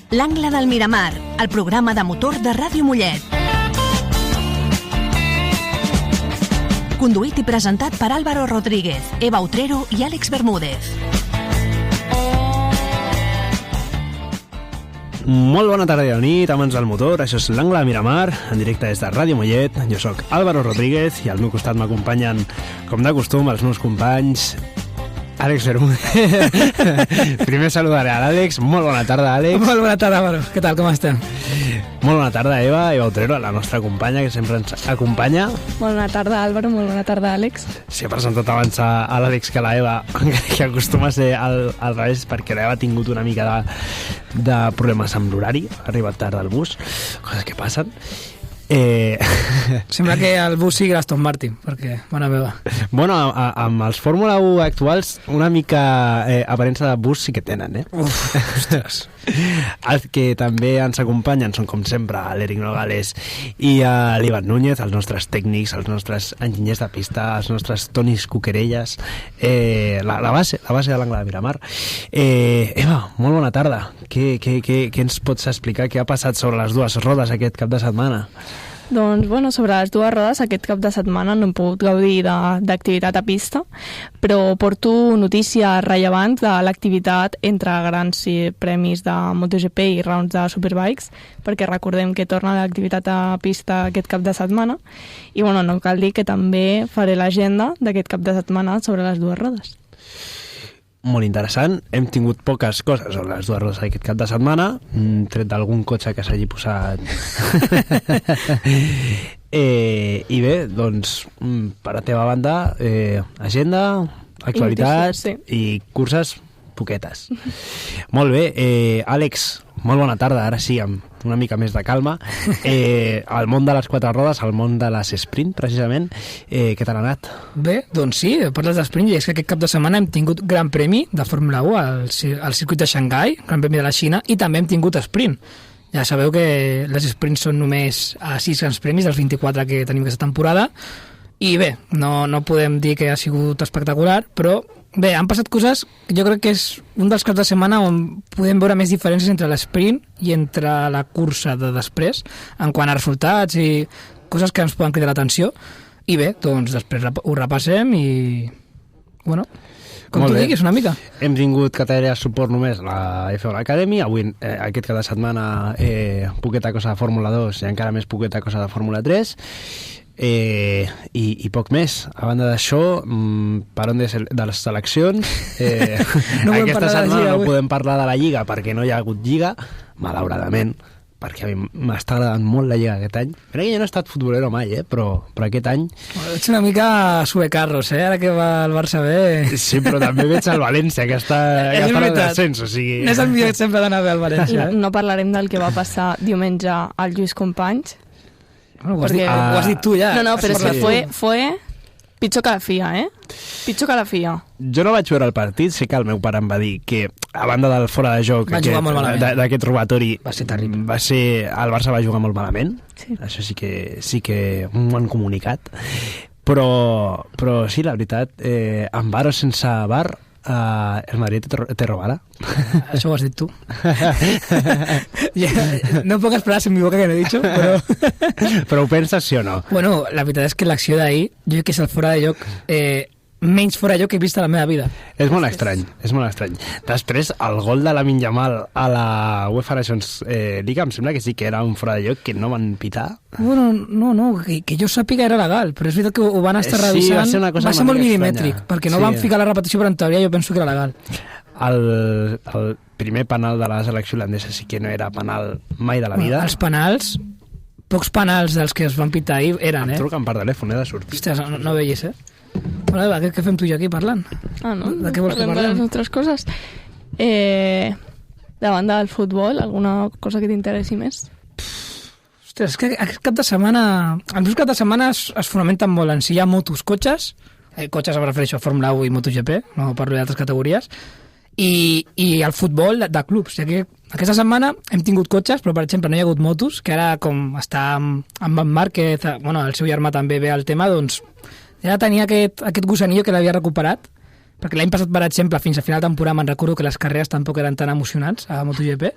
L'Angle del Miramar, el programa de motor de Ràdio Mollet. Conduït i presentat per Álvaro Rodríguez, Eva Utrero i Àlex Bermúdez. Molt bona tarda i bona nit, amants del motor. Això és l'Angle del Miramar, en directe des de Ràdio Mollet. Jo sóc Álvaro Rodríguez i al meu costat m'acompanyen, com de costum, els meus companys Àlex Bermúdez. Primer saludaré a l'Àlex. Molt bona tarda, Àlex. Molt bona tarda, Álvaro. Què tal, com estem? Molt bona tarda, Eva Utrero, la nostra companya, que sempre ens acompanya. Molt bona tarda, Álvaro. Molt bona tarda, Àlex. S'hi ha presentat abans a l'Àlex que la Eva, que acostuma a ser al revés, perquè l'Eva ha tingut una mica de problemes amb l'horari. Ha arribat tard al bus, coses que passen. Sembla que el bus sigui l'Aston Martin, perquè, bona meva. Bueno, amb els Fórmula 1 actuals, una mica aparença de bus sí que tenen, Uf, ostres. Els que també ens acompanyen són, com sempre, l'Eric Nogales i l'Ivan Núñez, els nostres tècnics, els nostres enginyers de pista, els nostres Tonis Cuquerelles, la base de l'Angle de Miramar. Eva, molt bona tarda. Què ens pots explicar? Què ha passat sobre les dues rodes aquest cap de setmana? Doncs, bueno, sobre les dues rodes, aquest cap de setmana no hem pogut gaudir d'activitat a pista, però porto notícies rellevants de l'activitat entre grans premis de MotoGP i rounds de Superbikes, perquè recordem que torna l'activitat a pista aquest cap de setmana, i bueno, no cal dir que també faré l'agenda d'aquest cap de setmana sobre les dues rodes. Molt interessant. Hem tingut poques coses sobre les dues rodes aquest cap de setmana, tret d'algun cotxe que s'hagi posat. I bé, doncs, per la teva banda, agenda, actualitat sí. I curses poquetes. Molt bé, Àlex, molt bona tarda, ara sí, amb una mica més de calma. El món de les quatre rodes, el món de les sprint, precisament, què t'ha anat? Bé, doncs sí, parles d'sprint, i és que aquest cap de setmana hem tingut Gran Premi de Fórmula 1 al circuit de Xangai, Gran Premi de la Xina, i també hem tingut sprint. Ja sabeu que les sprints són només a 6 grans premis dels 24 que tenim aquesta temporada, i bé, no podem dir que ha sigut espectacular, però bé, han passat coses que jo crec que és un dels caps de setmana on podem veure més diferències entre l'esprint i entre la cursa de després, en quant a resultats i coses que ens poden cridar l'atenció. I bé, doncs després ho repassem i, bueno, com tu diguis una mica. Hem tingut categoria de suport només la F1 Academy, avui aquest cap de setmana poqueta cosa de Fórmula 2 i encara més poqueta cosa de Fórmula 3. I poc més. A banda d'això, parlant de les seleccions, aquesta setmana no podem parlar de la Lliga perquè no hi ha hagut Lliga, malauradament, perquè a mi m'està agradant molt la Lliga aquest any. Mira que jo no he estat futbolero mai, però aquest any... Ets una mica subecarros, ara que va el Barça bé... Sí, però també veig el València, que està en el descens, o sigui... No és el millor exemple d'anar bé al València. No parlarem del que va passar diumenge al Lluís Companys. Bueno, ho has dit tu ja. No, però és que fue pitjor que la FIA, Pitjor que la FIA. Jo no vaig veure el partit, sé que el meu pare em va dir que, a banda del fora de joc d'aquest robatori, va ser terrible. El Barça va jugar molt malament, sí. Això sí que m'ho han comunicat, però sí, la veritat, amb bar o sense bar, el Madrid te robarà. Això ho has dit tu. No puc esperar sin mi boca que no he dicho, però ho penses sí o no? Bueno, la veritat és que l'acció d'ahir, jo crec que és el fora de lloc menys fora de lloc que he vist a la meva vida. És molt estrany. Després, el gol de Lamine Yamal a la UEFA Nations League, em sembla que sí que era un fora de lloc que no van pitar. Bueno, no, que jo sàpiga era legal, però és veritat que ho van estar revisant. Va ser molt milimètric, perquè no van ficar la repetició, però en teoria jo penso que era legal. El primer penal de la selecció holandesa sí que no era penal mai de la vida. Els penals, pocs penals dels que es van pitar ahir eren, Em truquen per telèfon, de sortir. Hòsties, no veies, Bueno, Eva, què fem tu i jo aquí parlant? No? De què vols que parlem? De les altres coses. Davant del futbol, alguna cosa que t'interessi més? Ostres, és que aquest cap de setmana... Els meus cap de setmana es fonamenten molt en si hi ha motos, cotxes em refereixo a Fórmula 1 i MotoGP, no parlo d'altres categories, i el futbol de clubs. Aquesta setmana hem tingut cotxes, però per exemple no hi ha hagut motos, que ara com està amb en Márquez, el seu germà també ve al tema, doncs ja tenia aquest gusanillo que l'havia recuperat, perquè l'any passat, per exemple, fins a final de temporada me'n recordo que les carreres tampoc eren tan emocionants a MotoGP,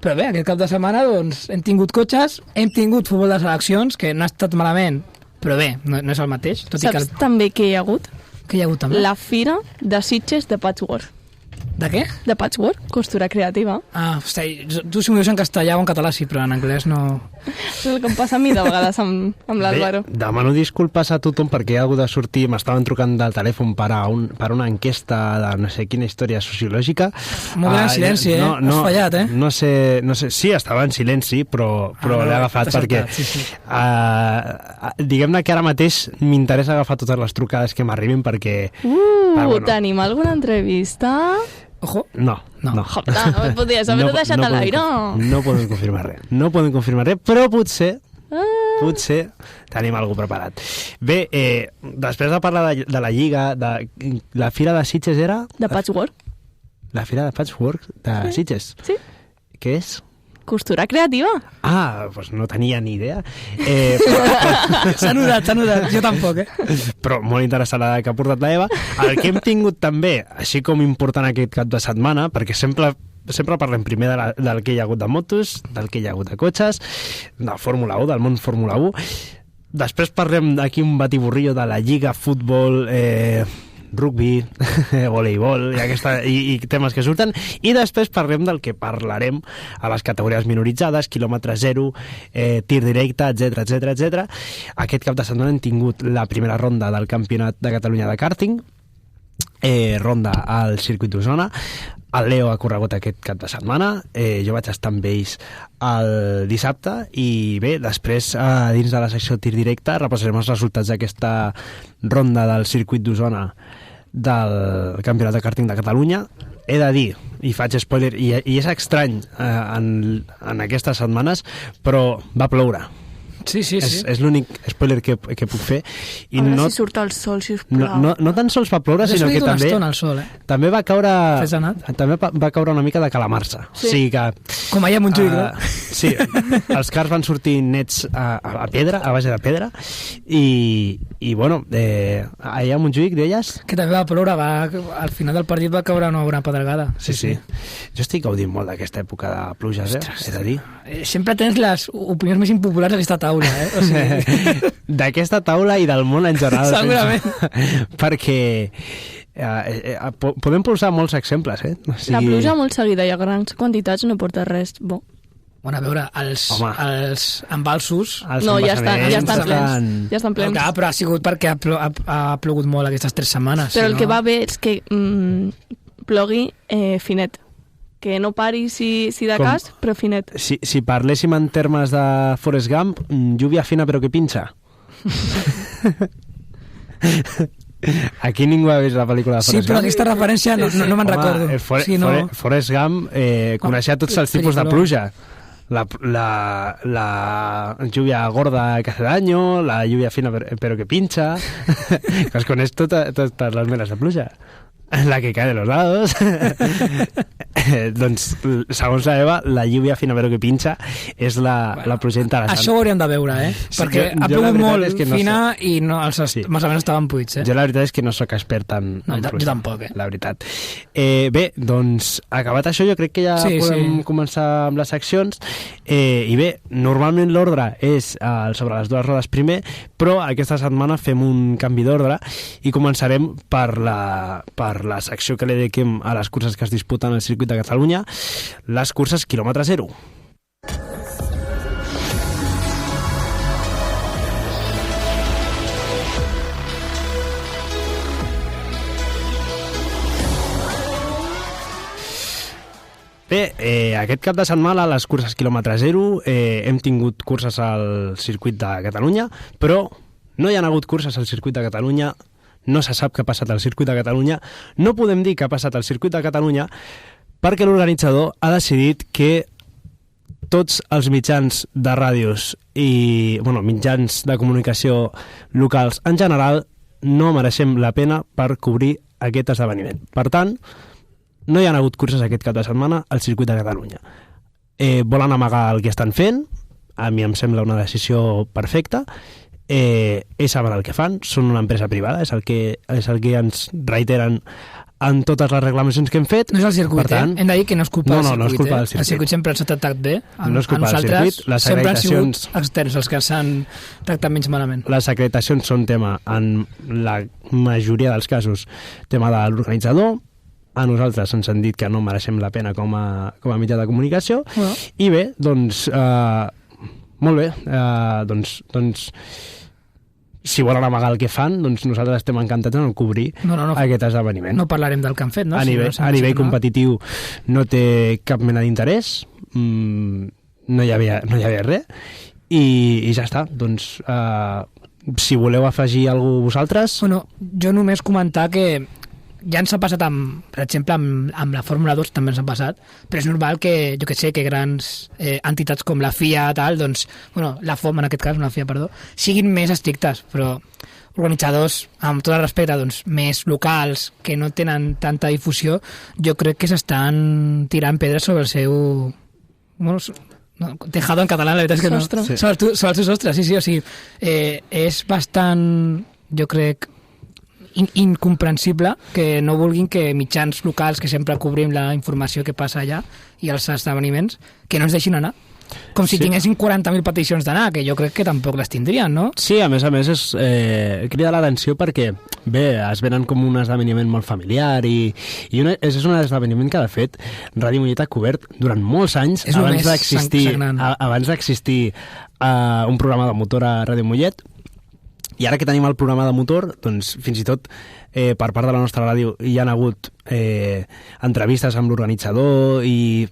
Però bé, aquest cap de setmana doncs, hem tingut cotxes, hem tingut futbol de seleccions, que no ha estat malament, però bé, no és el mateix. Tot Saps i que també què hi ha hagut? Què hi ha hagut també? La fira de Sitges de Patchwork. De què? De Patchwork, costura creativa. Ah, hosti, tu si m'ho dius en castellà o en català sí, però en anglès no... És el que em passa a mi de vegades amb l'Àlvaro. Bé, demano disculpes a tothom perquè he hagut de sortir, m'estaven trucant del telèfon per una enquesta de no sé quina història sociològica. Molt bé, en silenci, has fallat, No sé, sí, estava en silenci, però l'he agafat perquè... Sí. Diguem-ne que ara mateix m'interessa agafar totes les trucades que m'arribin perquè... Tenim alguna entrevista? Ojo. No. Jopta, no et podies haver deixat a l'aire. No podem confirmar res, però potser tenim alguna preparat. Bé, després de parlar de la Lliga, de la Fira de Sitges era... De Patchwork. La Fira de Patchwork de Sitges? Sí. Què és? Costura creativa. Ah, doncs no tenia ni idea. S'ha notat, jo tampoc, Però molt interessant la que ha portat l'Eva. El que hem tingut també, així com important aquest cap de setmana, perquè sempre parlem primer del que hi ha hagut de motos, del que hi ha hagut de cotxes, de Fórmula 1, del món Fórmula 1. Després parlem d'aquí un batiburrillo de la Lliga, futbol, rugby, voleibol i temes que surten, i després parlem del que parlarem a les categories minoritzades, quilòmetre zero, tir directe, etc. Aquest cap de setmana hem tingut la primera ronda del Campionat de Catalunya de kàrting, ronda al circuit d'Osona. El Leo ha corregut aquest cap de setmana, jo vaig estar amb ells el dissabte, i bé, després dins de la secció tir directe repassarem els resultats d'aquesta ronda del circuit d'Osona del Campionat de Kàrting de Catalunya. He de dir, i faig spoiler, i és estrany en aquestes setmanes, però va ploure. Sí. És l'únic spoiler que puc fer. I a veure si surt el sol, sisplau. No tan sols va ploure, sinó que també va caure una mica de calamarsa. Sí. O sigui que... Com allà a Montjuïc, sí, els cars van sortir nets a pedra, a base de pedra, i bueno, allà a Montjuïc, deies? Que també va ploure, al final del partit va caure una bona pedregada. Sí. Jo estic gaudint molt d'aquesta època de pluges, he de dir. Sempre tens les opinions més impopulars d'aquesta taula, O sigui... D'aquesta taula i del món en general. Segurament. Perquè podem posar molts exemples, O sigui... La pluja molt seguida i a grans quantitats no porta res bo. Bueno, a veure, els embalsos... No, ja estan plens. Ja estan plens. Clar, però ha sigut perquè ha plogut molt aquestes 3 setmanes. Però el que va bé és que plogui finet. Que no pari si de cas, però finet. Si parléssim en termes de Forrest Gump, lluvia fina però que pinxa. Aquí ningú ha vist la pel·lícula de Forrest Gump. Sí, però aquesta referència no me'n recordo. Forrest Gump coneixia tots els tipus de pluja. La lluvia gorda que hace daño, la lluvia fina pero que pincha, que es coneix totes les menes de pluja. La que cae de los lados. Doncs, segons la Eva, la lluvia fina però que pinxa és la pluja interessant. Això ho hauríem de veure, Sí, perquè ha plogut molt fina i els més o menys estaven buits, Jo la veritat és que no sóc expert en pluja. Jo tampoc, La veritat. Bé, doncs, acabat això, jo crec que ja podem començar amb les seccions. I bé, normalment l'ordre és sobre les 2 rodes primer, però aquesta setmana fem un canvi d'ordre i començarem per la secció que li dediquem a les curses que es disputen al circuit de Catalunya, les curses quilòmetre zero. Bé, aquest cap de setmana a les curses quilòmetre zero hem tingut curses al circuit de Catalunya, però no hi ha hagut curses al circuit de Catalunya, no se sap què ha passat al circuit de Catalunya, no podem dir què ha passat al circuit de Catalunya perquè l'organitzador ha decidit que tots els mitjans de ràdios i mitjans de comunicació locals en general no mereixem la pena per cobrir aquest esdeveniment. Per tant, no hi ha hagut curses aquest cap de setmana al circuit de Catalunya. Volen amagar el que estan fent, a mi em sembla una decisió perfecta, ells saben el que fan, són una empresa privada, és el que ens reiteren en totes les reclamacions que hem fet. No és el circuit, per tant, hem de dir que no és culpa del circuit. No és culpa del circuit. El circuit sempre ens ha tractat bé. No és culpa del circuit. Les sempre han acreditacions... sigut externs els que s'han tractat menys malament. Les acreditacions són tema, en la majoria dels casos, tema de l'organitzador. A nosaltres ens han dit que no mereixem la pena com a mitjà de comunicació. Bueno. I bé, doncs... molt bé, doncs si volen amagar el que fan, doncs nosaltres estem encantats en cobrir aquest esdeveniment. No parlarem del que han fet, no? A nivell competitiu no té cap mena d'interès, no hi havia res, i ja està. Doncs, si voleu afegir alguna cosa vosaltres... Bueno, jo només comentar que ja ens ha passat, per exemple, amb la Fórmula 2 també ens ha passat, però és normal que, jo que sé, que grans entitats com la FIA, doncs, bueno, la FOM en aquest cas, la FIA, perdó, siguin més estrictes, però organitzadors, amb tot el respecte, doncs, més locals, que no tenen tanta difusió, jo crec que s'estan tirant pedres sobre el seu... Bueno, no, tejado en català, la veritat és que no. Sí. Sobre el seu sostre, sí, o sigui, és bastant, jo crec, incomprensible que no vulguin que mitjans locals que sempre cobrim la informació que passa allà i els esdeveniments, que no ens deixin anar. Com si tinguessin 40.000 peticions d'anar, que jo crec que tampoc les tindrien, no? Sí, a més és crida l'atenció perquè, bé, es venen com un esdeveniment molt familiar i és un esdeveniment que, de fet, Ràdio Mollet ha cobert durant molts anys abans d'existir un programa de motor a Ràdio Mollet. I ara que tenim el programa de motor, doncs fins i tot per part de la nostra ràdio hi ha hagut entrevistes amb l'organitzador i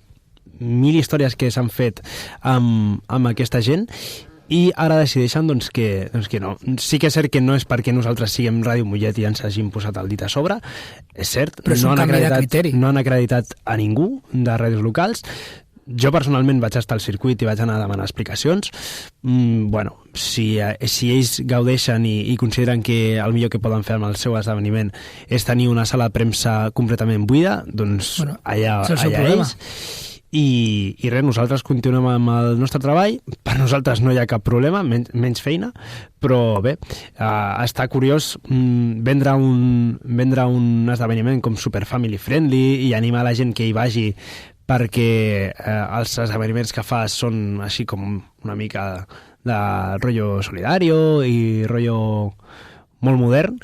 1000 històries que s'han fet amb aquesta gent, i ara decideixen doncs, que no. Sí que és cert que no és perquè nosaltres siguem Ràdio Mollet i ens hagin posat el dit a sobre, és cert, però és un canvi de criteri. No han acreditat a ningú de ràdios locals. Jo personalment vaig estar al circuit i vaig anar a demanar explicacions. Bueno, si ells gaudeixen i consideren que el millor que poden fer amb el seu esdeveniment és tenir una sala de premsa completament buida, doncs allà ells. I res, nosaltres continuem amb el nostre treball. Per nosaltres no hi ha cap problema, menys feina, però bé, està curiós vendre un esdeveniment com super family friendly i animar la gent que hi vagi, perquè els esdeveniments que fa són així com una mica de rotllo solidario i rotllo molt modern,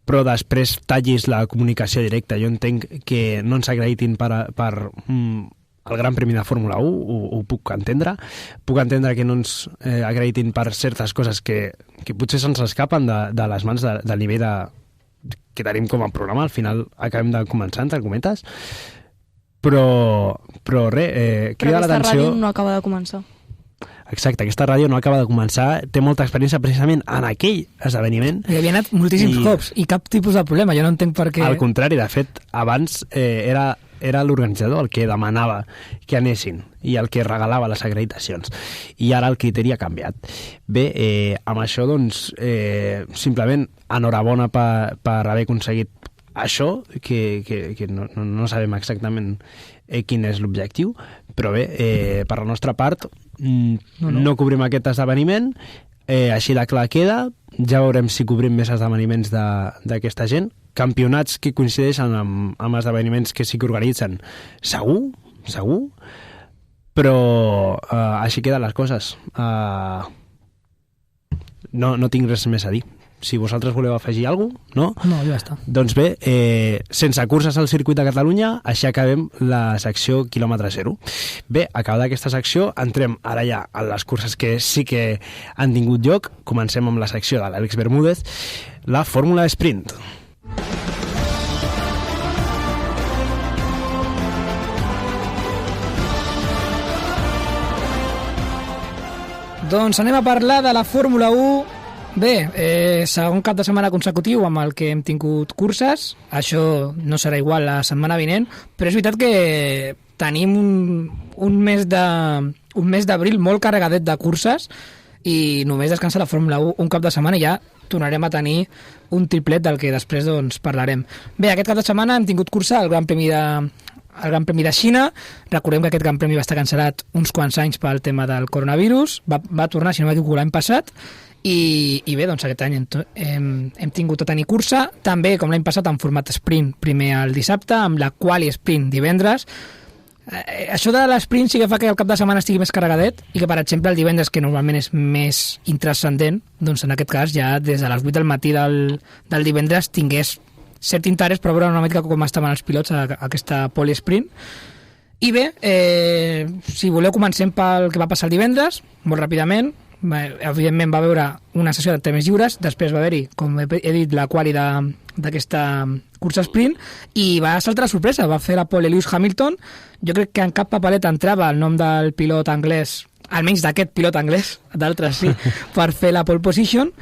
però després tallis la comunicació directa. Jo entenc que no ens acreditin per el Gran Premi de Fórmula 1, ho puc entendre. Puc entendre que no ens acreditin per certes coses que potser se'ns escapen de les mans del nivell que tenim com a programa. Al final acabem de començar, entre cometes. Però res, crida l'atenció... Però aquesta ràdio no acaba de començar. Exacte, aquesta ràdio no acaba de començar, té molta experiència precisament en aquell esdeveniment. I havia anat moltíssims cops i cap tipus de problema, jo no entenc per què... Al contrari, de fet, abans era l'organitzador el que demanava que anessin i el que regalava les acreditacions, i ara el criteri ha canviat. Bé, amb això, doncs, simplement enhorabona per haver aconseguit això, que no sabem exactament quin és l'objectiu, però bé, per la nostra part no cobrim aquest esdeveniment, així de clar queda. Ja veurem si cobrim més esdeveniments d'aquesta gent. Campionats que coincideixen amb esdeveniments que sí que organitzen, segur, però així queden les coses. No tinc res més a dir. Si vosaltres voleu afegir alguna cosa, no? No, ja està. Doncs bé, sense curses al circuit de Catalunya, així acabem la secció quilòmetre zero. Bé, acabada aquesta secció, entrem ara ja a les curses que sí que han tingut lloc. Comencem amb la secció de l'Àlex Bermúdez, la Fórmula Sprint. Doncs anem a parlar de la Fórmula 1. Bé, segon cap de setmana consecutiu amb el que hem tingut curses. Això no serà igual la setmana vinent, però és veritat que tenim un mes d'abril molt carregadet de curses i només descansa la Fórmula 1 un cap de setmana i ja tornarem a tenir un triplet del que després doncs, parlarem. Bé, aquest cap de setmana hem tingut cursa al Gran Premi de Xina. Recordem que aquest Gran Premi va estar cancel·lat uns quants anys pel tema del coronavirus. Va tornar, si no m'equivoco, l'any passat. I bé, doncs aquest any hem tingut a tenir cursa, també com l'any passat en format sprint, primer el dissabte, amb la quali sprint divendres. Això de l'esprint sí que fa que el cap de setmana estigui més carregadet i que, per exemple, el divendres, que normalment és més intranscendent, doncs en aquest cas ja des de les 8 del matí del divendres tingués cert interès per veure una mica com estaven els pilots a aquesta poli sprint. I bé, si voleu comencem pel que va passar el divendres, molt ràpidament. Evidentment va haver una sessió de temes lliures, després va haver-hi, com he dit, la quali d'aquesta cursa sprint, i va saltar la sorpresa, va fer la pole Lewis Hamilton. Jo crec que en cap papeleta entrava el nom del pilot anglès, almenys d'aquest pilot anglès, d'altres sí, per fer la pole position,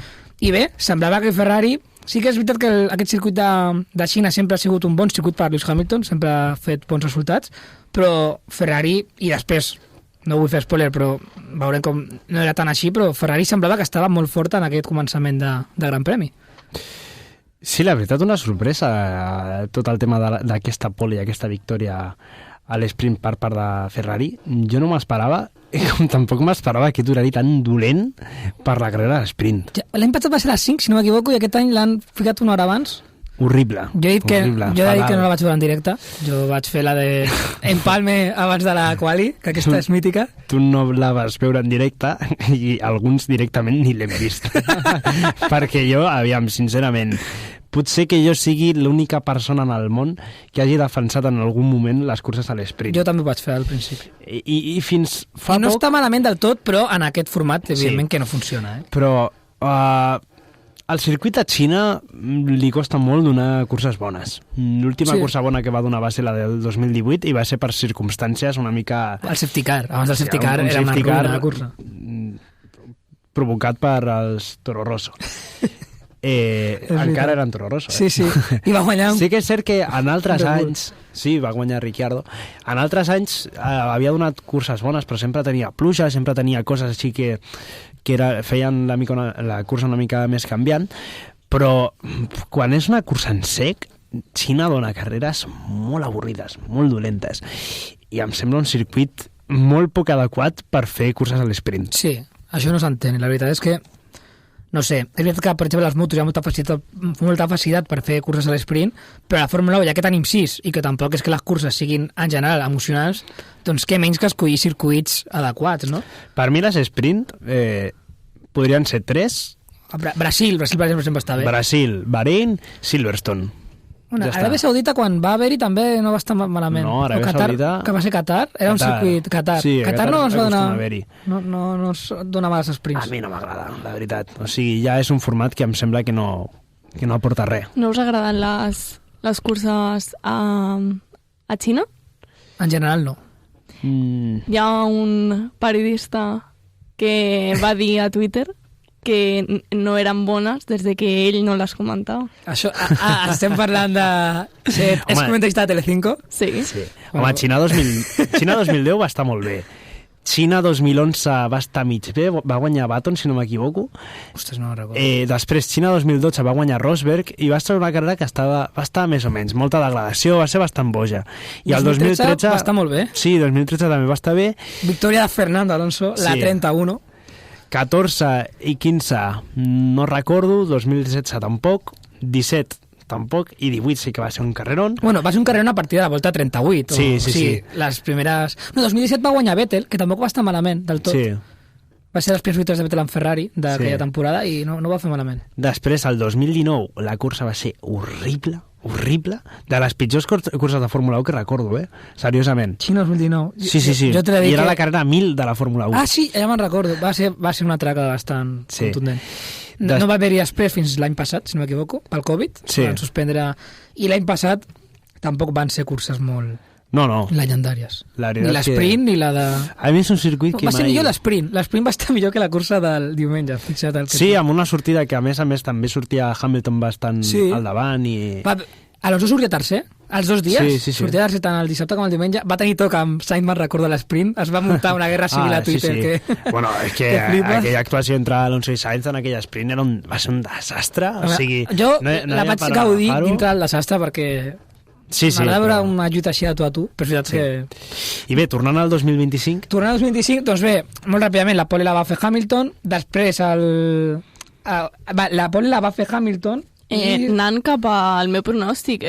i bé, semblava que Ferrari... Sí que és veritat que aquest circuit de Xina sempre ha sigut un bon circuit per Lewis Hamilton, sempre ha fet bons resultats, però Ferrari, i després, no vull fer spoiler, però veurem com no era tan així, però Ferrari semblava que estava molt fort en aquest començament de Gran Premi. Sí, la veritat, una sorpresa, tot el tema d'aquesta pole, aquesta victòria a l'esprint per part de Ferrari. Jo no m'esperava, com tampoc m'esperava aquest horari tan dolent per la carrera de l'esprint. L'any passat va ser a les 5, si no m'equivoco, i aquest any l'han ficat una hora abans. Horrible. Jo he dit que no la vaig veure en directe. Jo vaig fer la de Empalme abans de la quali, que aquesta és mítica. Tu no la vas veure en directe i alguns directament ni l'hem vist. Perquè jo, aviam, sincerament, potser que jo sigui l'única persona en el món que hagi defensat en algun moment les curses a l'esprint. Jo també ho vaig fer al principi. I fins fa poc... no poc... està malament del tot, però en aquest format, evidentment, que no funciona. Però al circuit de Xina li costa molt donar curses bones. L'última cursa bona que va donar va ser la del 2018 i va ser per circumstàncies una mica... El safety car. Abans del safety car era una ruïna de cursa. Provocat per els Toro Rosso. Encara eren Toro Rosso. Sí, sí. I va guanyar... Sí que és cert que en altres anys... Sí, va guanyar Ricciardo. En altres anys havia donat curses bones, però sempre tenia pluja, sempre tenia coses així que feien la cursa una mica més canviant. Però quan és una cursa en sec, Xina dona carreres molt avorrides, molt dolentes. I em sembla un circuit molt poc adequat per fer curses a l'esprint. Sí, això no s'entén. La veritat és que no sé, és veritat que, per exemple, les motos hi ha molta facilitat per fer curses a l'esprint, però a la Fórmula 1, ja que tenim 6 i que tampoc és que les curses siguin, en general, emocionals, doncs què menys que escollir circuits adequats, no? Per mi les sprint podrien ser 3. Brasil, per exemple, està bé. Brasil, Bahrein, Silverstone. Bueno, Aràbia Saudita, quan va haver-hi, també no va estar malament. No, Aràbia Saudita... Que va ser Qatar? Era un circuit Qatar. Sí, Qatar no ens va donar... No ens dona males sprints. A mi no m'agrada, la veritat. O sigui, ja és un format que em sembla que no aporta res. No us agraden les curses a Xina? En general, no. Hi ha un periodista que va dir a Twitter que no eren bones des de que ell no les comentava. Això, estem parlant de... És comentarista de Telecinco? Sí. Home, Xina 2010 va estar molt bé. Xina 2011 va estar mig bé, va guanyar Baton, si no m'equivoco. Ostres, no recordo. Després, Xina 2012 va guanyar Rosberg i va estar una carrera que va estar més o menys, molta degradació, va ser bastant boja. I el 2013 va estar molt bé. Sí, 2013 també va estar bé. Victòria de Fernando Alonso, la 31. 14 i 15 no recordo, 2017 tampoc, 17 tampoc, i 18 sí que va ser un carrerón. Bueno, va ser un carrerón a partir de la volta 38. Sí. Les primeres... No, 2017 va guanyar Vettel, que tampoc va estar malament del tot. Sí. Va ser les primeres victòries de Vettel en Ferrari d'aquella temporada i no va fer malament. Després, el 2019, la cursa va ser horrible, de les pitjors curses de Fórmula 1 que recordo, seriosament. Xina 2019. Sí. I era la carrera 1000 de la Fórmula 1. Ah, sí, ja me'n recordo. Va ser una traca bastant contundent. No va haver-hi després fins l'any passat, si no m'equivoco, pel Covid. Van suspendre... I l'any passat tampoc van ser curses molt... No. Legendàries. Ni l'esprint, ni la de... A mi és un circuit que va ser millor l'esprint. L'esprint va estar millor que la cursa del diumenge. Fixa't el que sí, amb una sortida que a més també sortia Hamilton bastant al davant i... Alonso sortia tercer, els 2 dies. Sí. Sortia tercer tant el dissabte com el diumenge. Va tenir toc amb Sainz, me'n recordo, l'esprint. Es va muntar una guerra civil a Twitter. Sí. Bueno, és que aquella actuació entre Alonso i Sainz en aquell sprint va ser un desastre. O sigui, jo la vaig gaudir dintre del desastre perquè Sí, sí. M'agrada veure però- una lluita així de tu a tu, però és veritat que... I bé, tornant al 2025... Tornant al 2025, doncs bé, molt ràpidament, la pole la va fer Hamilton, després la pole la va fer Hamilton i... Anant cap al meu pronòstic,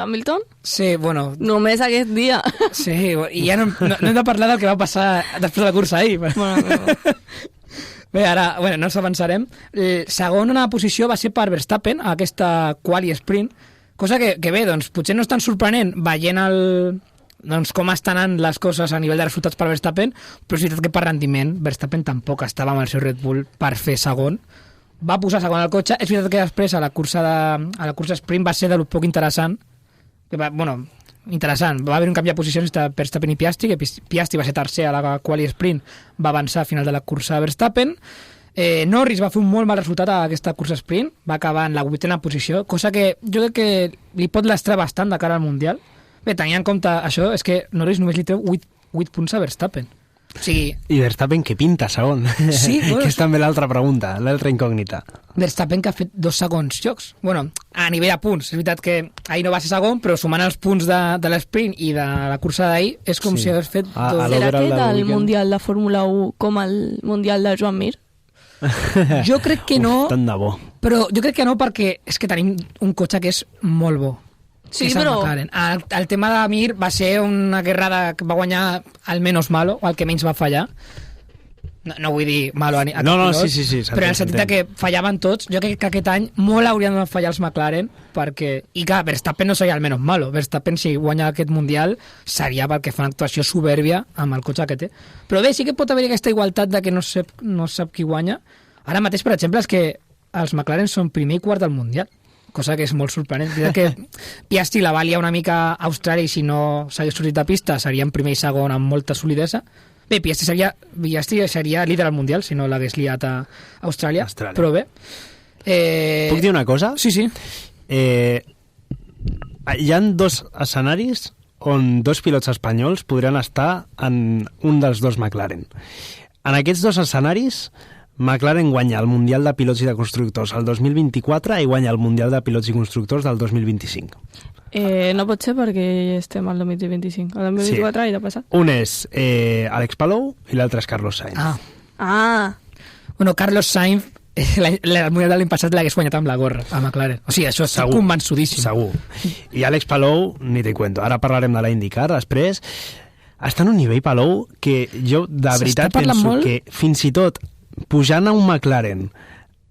Hamilton? Sí, bueno... Només aquest dia. Sí, i ja no hem de parlar del que va passar després de la cursa ahir. Bueno. Bé, ara, bueno, no ens avançarem. Segona posició va ser per Verstappen, a aquesta quali sprint, cosa que bé, doncs, potser no és tan sorprenent veient doncs, com estan anant les coses a nivell de resultats per Verstappen, però és veritat que per rendiment Verstappen tampoc estava amb el seu Red Bull per fer segon. Va posar segon al cotxe. És veritat que després a la cursa sprint va ser de lo poc interessant, interessant. Va haver un canvi de posicions entre Verstappen i Piastri, que Piastri va ser tercer a la quali sprint, va avançar a final de la cursa de Verstappen. Norris va fer un molt mal resultat a aquesta cursa sprint, va acabar en la 8ª posició, cosa que jo crec que li pot lastrar bastant de cara al Mundial. Bé, tenint en compte això, és que Norris només li treu 8 punts a Verstappen. O sigui, I Verstappen que pinta segon. Sí, bueno, que és també l'altra pregunta, l'altra incògnita. Verstappen que ha fet 2 segons jocs. Bueno, a nivell de punts. És veritat que ahir no va ser segon, però sumant els punts de l'esprint i de la cursa d'ahir és com Sí. si hagués fet A dos... l'overall Serà del aquest el weekend. Mundial de Fórmula 1 com el Mundial de Joan Mir? Jo crec que no, Tant de bo. però jo crec que no perquè és que tenim un cotxe que és molt bo. Sí, que és el però- McLaren. El tema de Mir va ser una guerra que va guanyar el menos malo, o el que menys va fallar. No vull dir malo a No, cap no, pilot, sí, s'entén, però en el sentit de que fallaven tots. Jo crec que aquest any molt haurien de fallar els McLaren perquè... I clar, Verstappen no seria el menos malo. Verstappen, si guanya aquest Mundial, seria perquè fa una actuació soberbia amb el cotxe que té. Però bé, sí que pot haver aquesta igualtat de que no sap qui guanya. Ara mateix, per exemple, és que els McLaren són primer i quart del Mundial, cosa que és molt sorprenent. Dic que Piastri la va liar una mica a Austràlia i si no s'hagués sortit de pista serien primer i segon amb molta solidesa. Bé, Piastri seria líder al Mundial si no l'hagués liat a Austràlia, Austràlia. però bé. Puc dir una cosa? Sí, sí. Hi han 2 escenaris on 2 pilots espanyols podrien estar en un dels 2 McLaren. En aquests 2 escenaris, McLaren guanya el Mundial de Pilots i de Constructors el 2024 i guanya el Mundial de Pilots i Constructors del 2025. No pot ser perquè estem al 2025. El 2024 sí. Ja passat. Un és Àlex Palou i l'altre és Carlos Sainz. Bueno, Carlos Sainz el Mundial de l'any passat l'hagués guanyat amb la gorra a McLaren. O sigui, això és convençudíssim. Segur. I Àlex Palou, ni te cuento. Ara parlarem de la IndyCar després. Està en un nivell, Palou, que jo de veritat penso molt? Que fins i tot pujant a un McLaren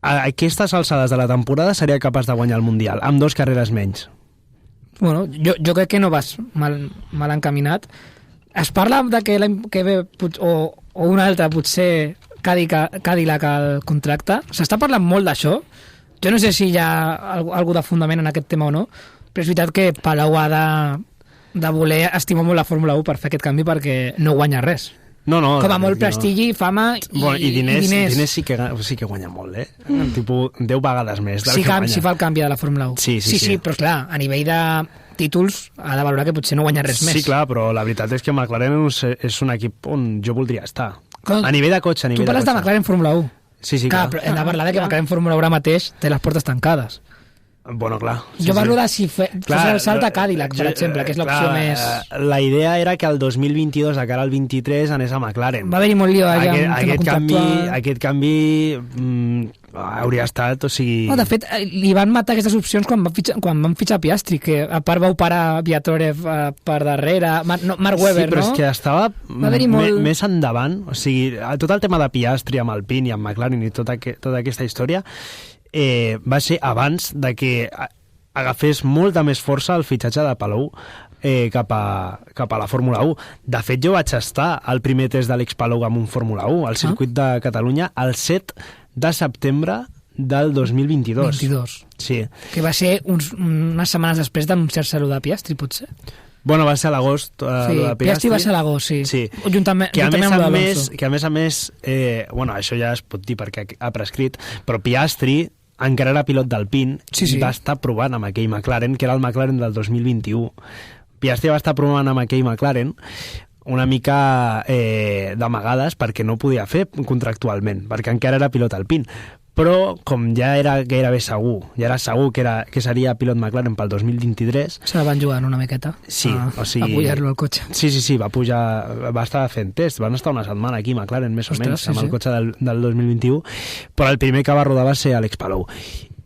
a aquestes alçades de la temporada seria capaç de guanyar el Mundial, amb 2 carreres menys. Bueno, jo crec que no vas mal encaminat. Es parla de que l'any que ve o un altre potser Cadillac al contracte. S'està parlant molt d'això. Jo no sé si hi ha algú de fundament en aquest tema o no, però és veritat que Palau ha de voler estimar molt la Fórmula 1 per fer aquest canvi perquè no guanya res. No, com a molt prestigi, fama i diners. Diners sí que guanya molt, Tipus 10 vegades més. Si fa el canvi de la Fórmula 1. Sí, però clar, a nivell de títols ha de valorar que potser no guanya res més. Sí, clar, però la veritat és que McLaren és un equip on jo voldria estar. A nivell de cotxe, Tu parles de McLaren Fórmula 1. Sí, clar. Però hem de parlar de que McLaren Fórmula 1 ara mateix té les portes tancades. Bueno, clar. Jo parlo de si fos el salt a Cadillac, per exemple, que és l'opció més... La idea era que el 2022, de cara al 23, anés a McLaren. Va haver-hi molt lío allà aquest canvi hauria estat, o sigui... No, de fet, li van matar aquestes opcions quan van fitxar Piastri, que a part va operar Viator per darrere, Mark Webber, no? Sí, però és que estava més endavant, o sigui, tot el tema de Piastri amb Alpine i amb McLaren i tota aquesta història va ser abans de que agafés molta més força el fitxatge de Palou cap a la Fórmula 1. De fet, jo vaig estar al primer test d'Àlex Palou amb un Fórmula 1 al circuit de Catalunya el 7 de setembre del 2022. Sí. Que va ser unes setmanes després d'anunciar-se-lo de Piastri, potser? Bueno, va ser a l'agost. Sí, Piastri va ser a l'agost, sí. Juntament amb l'Alonso. Que a més, bueno, això ja es pot dir perquè ha prescrit, però Piastri encara era pilot d'Alpine i va estar provant amb aquell McLaren, que era el McLaren del 2021. Piastri va estar provant amb aquell McLaren una mica d'amagades perquè no podia fer contractualment, perquè encara era pilot Alpine. però com ja era gairebé segur, ja era segur que seria pilot McLaren pel 2023... Se la van jugant una miqueta o sigui, a pujar-lo al cotxe. Sí, va estar fent test, van estar una setmana aquí McLaren, més o menys, amb el cotxe del 2021, però el primer que va rodar va ser Alex Palou.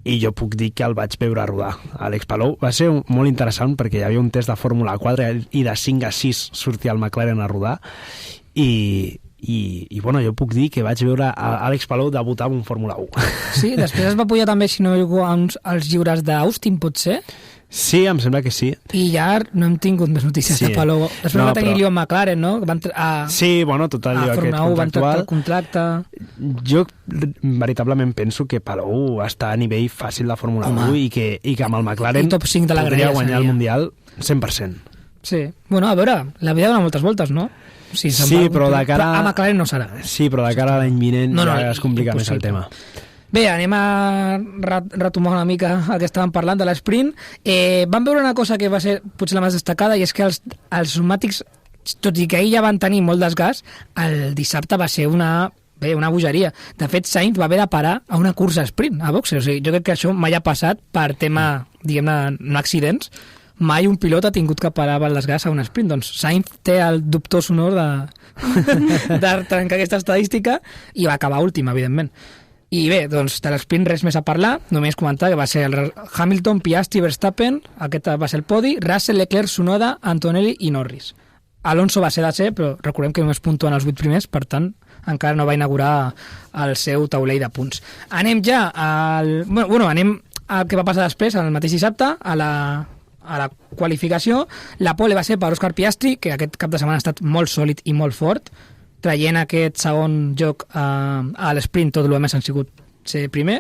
I jo puc dir que el vaig veure rodar. Alex Palou va ser molt interessant perquè hi havia un test de Fórmula 4 i de 5 a 6 sortia el McLaren a rodar i bueno, jo puc dir que vaig veure Alex Palou debutar en un Fórmula 1. Sí, després es va pujar també, si no als lliures d'Austin, potser? Sí, em sembla que sí. I ja no hem tingut més notícies de Palou. Després va tenir lío amb McLaren, no? Sí, bueno, tot el lío aquest contractual. Van tractar el contracte. Jo veritablement penso que Palou està a nivell fàcil de Fórmula 1 i que amb el McLaren podria guanyar el Mundial 100%. Sí. Bueno, a veure, la vida dona moltes voltes, no? Sí, però de cara... A McLaren no serà. Sí, però de cara a l'any vinent ja es complica més el tema. Bé, anem a retomar una mica el que estàvem parlant de l'esprint. Vam veure una cosa que va ser potser la més destacada, i és que els pneumàtics, tot i que ahir ja van tenir molt desgast, el dissabte va ser una bogeria. De fet, Sainz va haver de parar a una cursa sprint, a boxes. O sigui, jo crec que això mai ha passat per tema, diguem-ne, no accidents. Mai un pilot ha tingut que parar el desgast a un sprint. Doncs Sainz té el dubtós honor de trencar aquesta estadística i va acabar últim, evidentment. I bé, doncs de l'esprint res més a parlar, només comentar que va ser el Hamilton, Piastri, Verstappen, aquest va ser el podi, Russell, Leclerc, Tsunoda, Antonelli i Norris. Alonso va ser tercer, però recordem que només puntuen els 8 primers, per tant, encara no va inaugurar el seu taulell de punts. Anem ja anem al que va passar després, el mateix dissabte, a la qualificació. La pole va ser per Oscar Piastri, que aquest cap de setmana ha estat molt sòlid i molt fort, traient aquest segon joc a l'esprint, tot el més han sigut ser primer,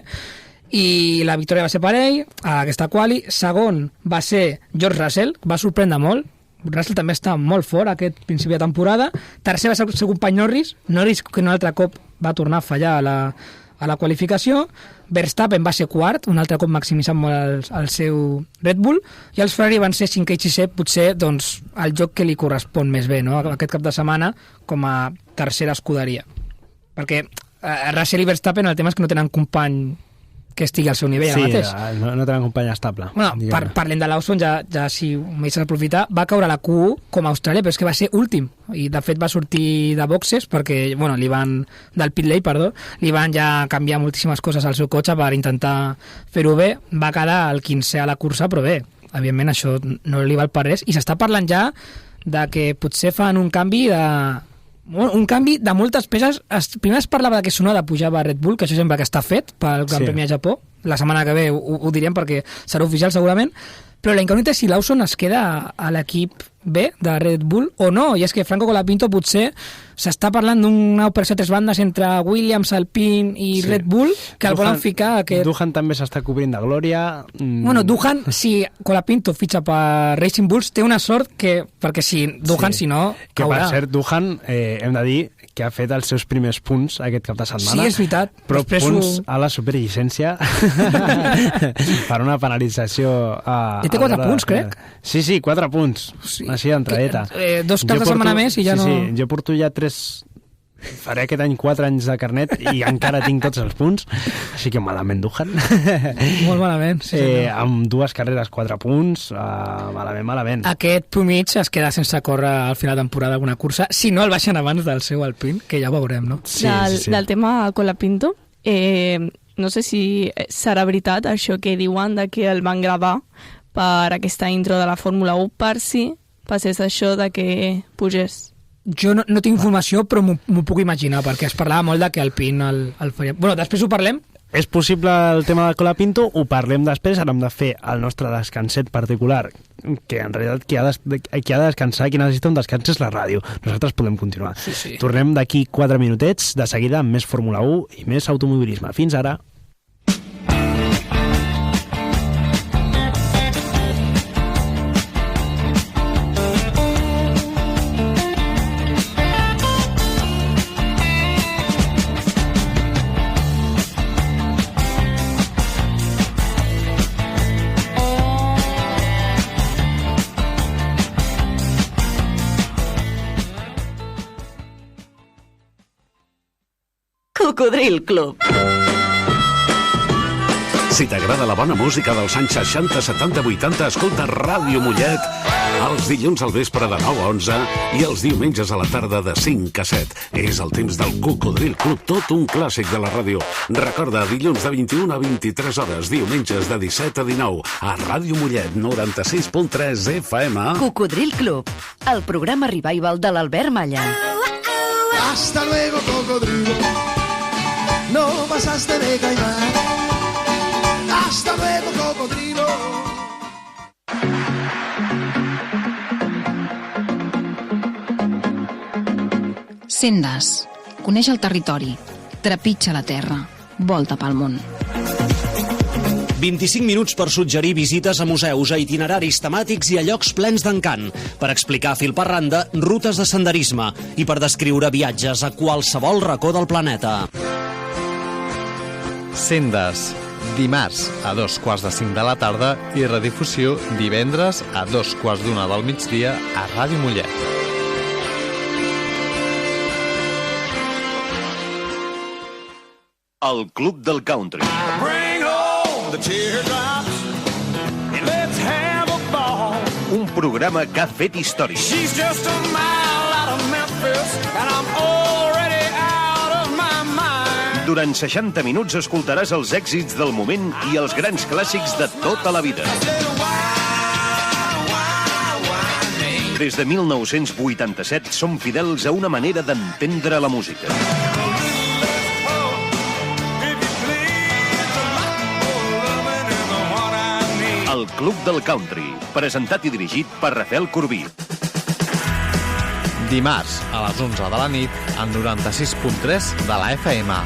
i la victòria va ser per ell, a aquesta quali. Segon va ser George Russell, va sorprendre molt, Russell també està molt fort aquest principi de temporada. Tercer va ser el seu company Norris, que un altre cop va tornar a fallar a la qualificació. Verstappen va ser quart, un altre cop maximitzant molt el seu Red Bull, i els Ferrari van ser 5è i 6è, potser doncs, el joc que li correspon més bé, no? Aquest cap de setmana com a tercera escuderia. Perquè Russell i Verstappen el tema és que no tenen company que estigui al seu nivell ara mateix. Sí, no tenen company estable. Bueno, parlem de Lawson, ja si ho deixes aprofitar, va caure a la Q1 com a Austràlia, però és que va ser últim, i de fet va sortir de boxes perquè, bueno, del pit lane, li van ja canviar moltíssimes coses al seu cotxe per intentar fer-ho bé. Va quedar el 15è a la cursa, però bé, evidentment això no li val per res, i s'està parlant ja de que potser fan un canvi de moltes peces. Primer es parlava que Tsunoda pujava a Red Bull, que això sembla que està fet pel Gran Premi a Japó. La setmana que ve ho direm perquè serà oficial segurament, però la incògnita és si Lawson es queda a l'equip B de Red Bull o no, i és que Franco Colapinto potser s'està parlant d'una operació a tres bandes entre Williams, Alpine i Red Bull, que el volen ficar aquest... Duhan també s'està cobrint de glòria. Bueno, Duhan, si Colapinto fitxa per Racing Bulls, té una sort perquè si Duhan, si no, que caurà. Per cert, Duhan, hem de dir que ha fet els seus primers punts aquest cap de setmana. Sí, és veritat. Però punts a la superllicència per una penalització... Té 4 punts, crec. Sí, 4 punts. Sí. Així d'entradeta. 2 caps de setmana més i ja no... Sí, jo porto ja 3... Faré aquest any 4 anys de carnet i encara tinc tots els punts, així que malament, Duhan. Molt malament, sí. Amb 2 carreres, 4 punts, malament. Aquest Pumich es queda sense córrer al final de temporada alguna cursa, si no el baixen abans del seu Alpine, que ja ho veurem, no? Sí. Del tema Colapinto, no sé si serà veritat això que diuen de que el van gravar per aquesta intro de la Fórmula 1 per si passés això de que pugés. Jo no tinc informació, però m'ho puc imaginar, perquè es parlava molt de que Alpine el faria... Bueno, després ho parlem. És possible el tema del Colapinto, ho parlem després, ara hem de fer el nostre descanset particular, que en realitat qui ha de descansar, qui necessita un descans és la ràdio. Nosaltres podem continuar. Sí. Tornem d'aquí 4 minutets, de seguida amb més Fórmula 1 i més automobilisme. Fins ara. Cocodril Club. Si t'agrada la bona música dels anys 60, 70, 80, escolta Ràdio Mollet els dilluns al vespre de 9 a 11 i els diumenges a la tarda de 5 a 7. És el temps del Cocodril Club, tot un clàssic de la ràdio. Recorda, dilluns de 21 a 23 hores, diumenges de 17 a 19, a Ràdio Mollet, 96.3 FM. Cocodril Club, el programa revival de l'Albert Malla. Hasta luego, cocodrilo. No pasaste de caimán. Hasta luego, cocodrilo. Sendes. Coneix el territori. Trepitja la terra. Volta pel món. 25 minuts per suggerir visites a museus, a itineraris temàtics i a llocs plens d'encant, per explicar fil per randa rutes de senderisme i per descriure viatges a qualsevol racó del planeta. Sendes, dimarts a 2:45 de la tarda i redifusió divendres a 2:15 del migdia a Ràdio Mollet. El Club del Country. Un programa que ha fet història. Durant 60 minuts escoltaràs els èxits del moment i els grans clàssics de tota la vida. Des de 1987 som fidels a una manera d'entendre la música. El Club del Country, presentat i dirigit per Rafael Corbí. Dimarts a les 11 de la nit al 96.3 de la FM.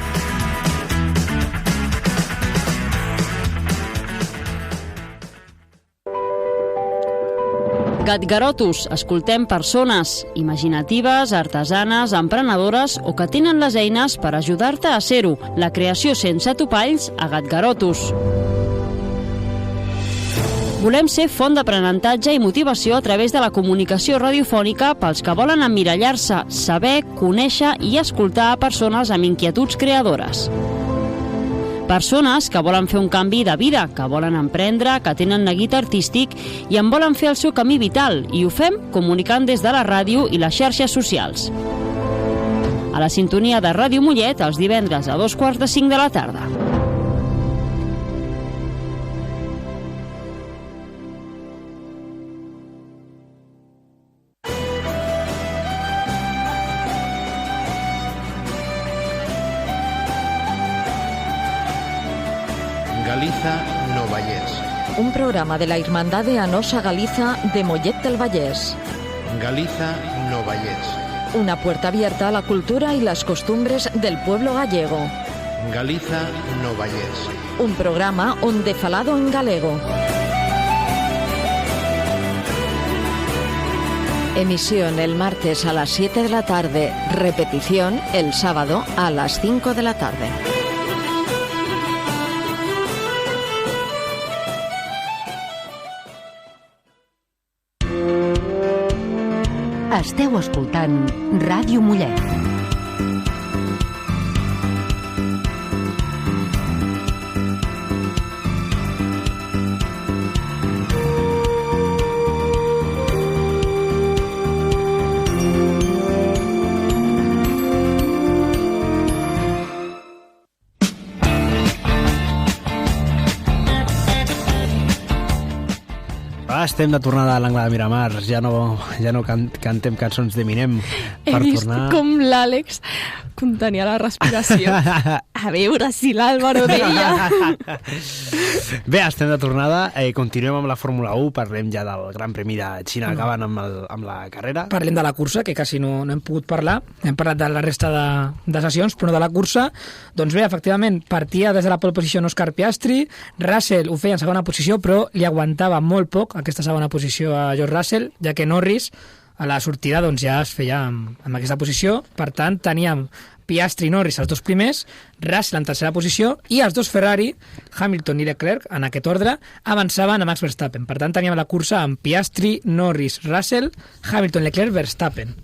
Gatgarotus, escoltem persones imaginatives, artesanes, emprenedores o que tenen les eines per ajudar-te a ser-ho. La creació sense topalls a Gatgarotus. Volem ser font d'aprenentatge i motivació a través de la comunicació radiofònica pels que volen emmirallar-se, saber, conèixer i escoltar a persones amb inquietuds creadores. Persones que volen fer un canvi de vida, que volen emprendre, que tenen neguit artístic i en volen fer el seu camí vital, i ho fem comunicant des de la ràdio i les xarxes socials. A la sintonia de Ràdio Mollet, els divendres a 2:45 de la tarda. Galiza no Vallès. Un programa de la Hermandad de Anosa Galiza de Mollet del Vallès. Galiza no Vallès. Una puerta abierta a la cultura y las costumbres del pueblo gallego. Galiza no Vallès. Un programa onde falado en galego. Emisión el martes a las 7 de la tarde. Repetición el sábado a las 5 de la tarde. Esteu escoltant Ràdio Mollet. Estem de tornada a l'Angle de Miramar, ja no cantem cançons d'Eminem per tornar... He vist com l'Àlex contenia la respiració. A veure si l'Àlvaro deia. Bé, estem de tornada, continuem amb la Fórmula 1, parlem ja del Gran Premi de Xina, acabant amb la carrera. Parlem de la cursa, que quasi no hem pogut parlar, hem parlat de la resta de sessions, però no de la cursa. Doncs bé, efectivament, partia des de la pole posició Oscar Piastri, Russell ho feia en segona posició, però li aguantava molt poc aquesta segona posició a George Russell, ja que Norris a la sortida doncs, ja es feia amb aquesta posició. Per tant, teníem Piastri i Norris els dos primers, Russell en tercera posició, i els dos Ferrari, Hamilton i Leclerc, en aquest ordre, avançaven a Max Verstappen. Per tant, teníem la cursa amb Piastri, Norris, Russell, Hamilton, Leclerc, Verstappen.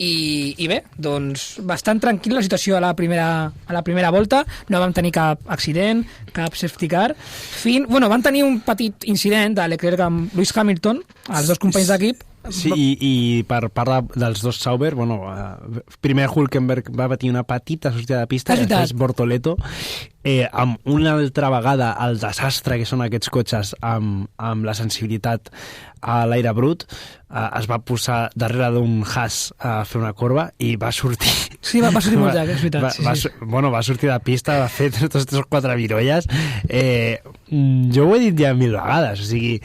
I bé, doncs bastant tranquil la situació a la primera volta, no vam tenir cap accident, cap safety car, vam tenir un petit incident de Leclerc amb Lewis Hamilton, els dos companys d'equip. Sí, i per part dels dos Sauber, primer Hülkenberg va patir una petita sortida de pista, i després Bortoleto, amb una altra vegada el desastre que són aquests cotxes amb la sensibilitat a l'aire brut, es va posar darrere d'un Haas a fer una corba i va sortir... Sí, va sortir molt llarg, és veritat. Va sortir de pista, va fer 3 o 4 virolles. Jo ho he dit ja 1000 vegades, o sigui...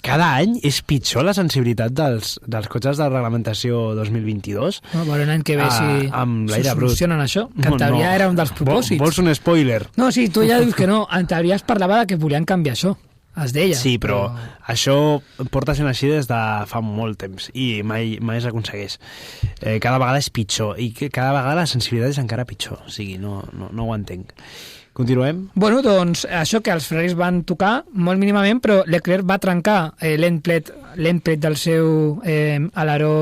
Cada any és pitjor la sensibilitat dels cotxes de reglamentació 2022. Veure l'any que ve si solucionen això, que en teoria era un dels propòsits. Vols un spoiler? No, sí, tu ja dius que no. En teoria es parlava que volien canviar això. Es deia. Sí, però això porta sent així des de fa molt temps i mai s'aconsegueix. Cada vegada és pitjor i cada vegada la sensibilitat és encara pitjor. O sigui, no ho entenc. Continuem? Bueno, doncs això que els Ferraris van tocar molt mínimament, però Leclerc va trencar l'endplate del seu aleró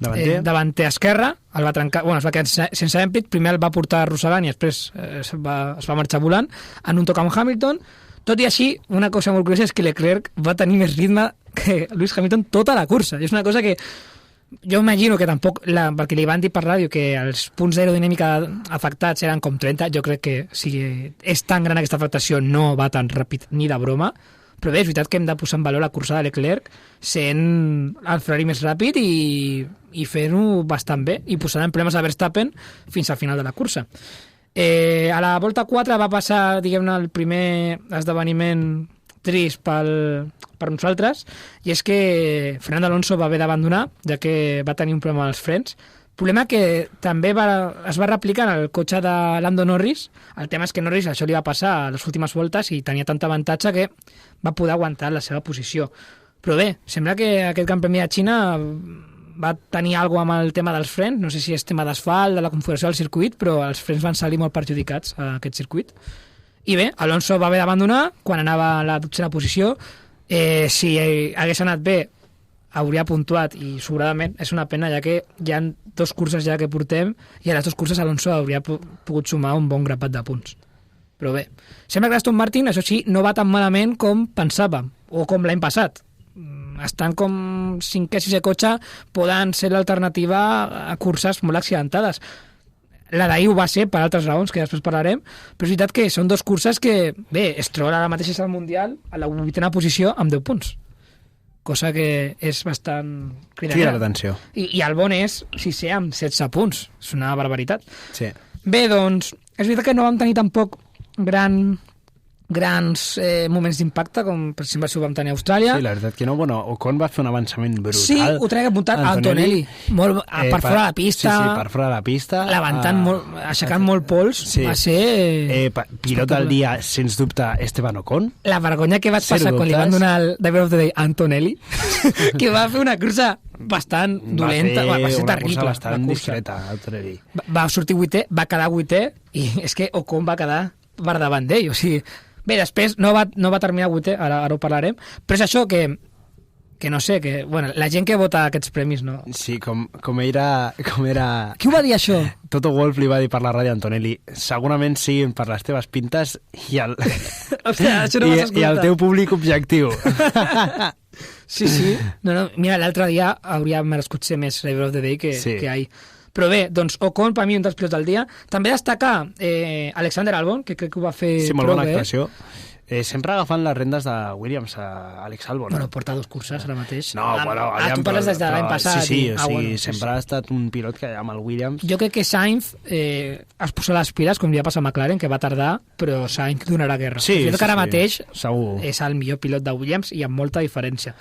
davanter esquerre, el va trencar, es va quedar sense endplate, primer el va portar arrossegant i després es va marxar volant en un toc amb Hamilton. Tot i així, una cosa molt curiosa és que Leclerc va tenir més ritme que Lewis Hamilton tota la cursa. És una cosa que jo imagino que tampoc, perquè li van dir per ràdio que els punts d'aerodinàmica afectats eren com 30, jo crec que si és tan gran aquesta afectació no va tan ràpid ni de broma, però bé, és veritat que hem de posar en valor la cursa de Leclerc sent el Ferrari més ràpid i fent-ho bastant bé i posant en problemes a Verstappen fins al final de la cursa. A la volta 4 va passar, diguem-ne, el primer esdeveniment trist per nosaltres, i és que Fernando Alonso va haver d'abandonar, ja que va tenir un problema als frens. Problema que també es va replicar en el cotxe de Lando Norris. El tema és que Norris això li va passar a les últimes voltes i tenia tanta avantatge que va poder aguantar la seva posició. Però bé, sembla que aquest Gran Premi de Xina va tenir alguna cosa amb el tema dels frens, no sé si és tema d'asfalt, de la configuració del circuit, però els frens van salir molt perjudicats a aquest circuit. I bé, Alonso va haver d'abandonar quan anava a la 12a posició. Si hagués anat bé, hauria puntuat i sobradament. És una pena, ja que hi ha 2 curses ja que portem i a les 2 curses Alonso hauria pogut sumar un bon grapat de punts. Però bé, sembla que l'Aston Martin, això sí, no va tan malament com pensàvem, o com l'any passat. Estan com 5è, 6è cotxe, poden ser l'alternativa a curses molt accidentades. La d'ahir ho va ser per altres raons, que després parlarem, però és veritat que són 2 curses que, bé, es troben ara mateix al Mundial a la 8a posició amb 10 punts. Cosa que és bastant crida l'atenció. I el bon és 6è amb 16 punts. És una barbaritat. Sí. Bé, doncs, és veritat que no vam tenir tampoc grans moments d'impacte, com per exemple si ho vam tenir a Austràlia. Sí, la veritat que no. Ocon va fer un avançament brutal. Sí, ho trec apuntat a Antonelli. Per fora de la pista. Sí, per fora de la pista. Levantant aixecant molt pols. Sí. Va ser... pilot del dia, sens dubte, Esteban Ocon. La vergonya que vaig passar quan li van donar el Driver of the Day a Antonelli, que va fer una cursa bastant dolenta. Va ser terrible. Una cursa bastant discreta, Antonelli. Va sortir 8è, va quedar 8è, i és que Ocon va quedar per davant d'ell, o sigui... Bé, després no va terminar 8è, ara ho parlarem, però és això que no sé, que bueno, la gent que vota aquests premis, no? Sí, com era... Qui ho va dir, això? Toto Wolff li va dir per la ràdio a Antonelli, segurament siguin per les teves pintes i el, i el teu públic objectiu. Sí. No, mira, l'altre dia hauria merescut ser més Driver of the Day que ahir. Però bé, doncs Ocon, per mi, un dels pilots del dia. També destacar Alexander Albon, que crec que ho va fer sí, molt bona actuació. Sempre agafant les rendes de Williams a Alex Albon. Bueno, porta 2 curses ara mateix. No, bueno... tu parles des de l'any passat. Sí, sempre ha estat un pilot que amb el Williams... Jo crec que Sainz es posa les piles, com li va passar a McLaren, que va tardar, però Sainz donarà guerra. Jo crec que ara mateix és el millor pilot de Williams i amb molta diferència.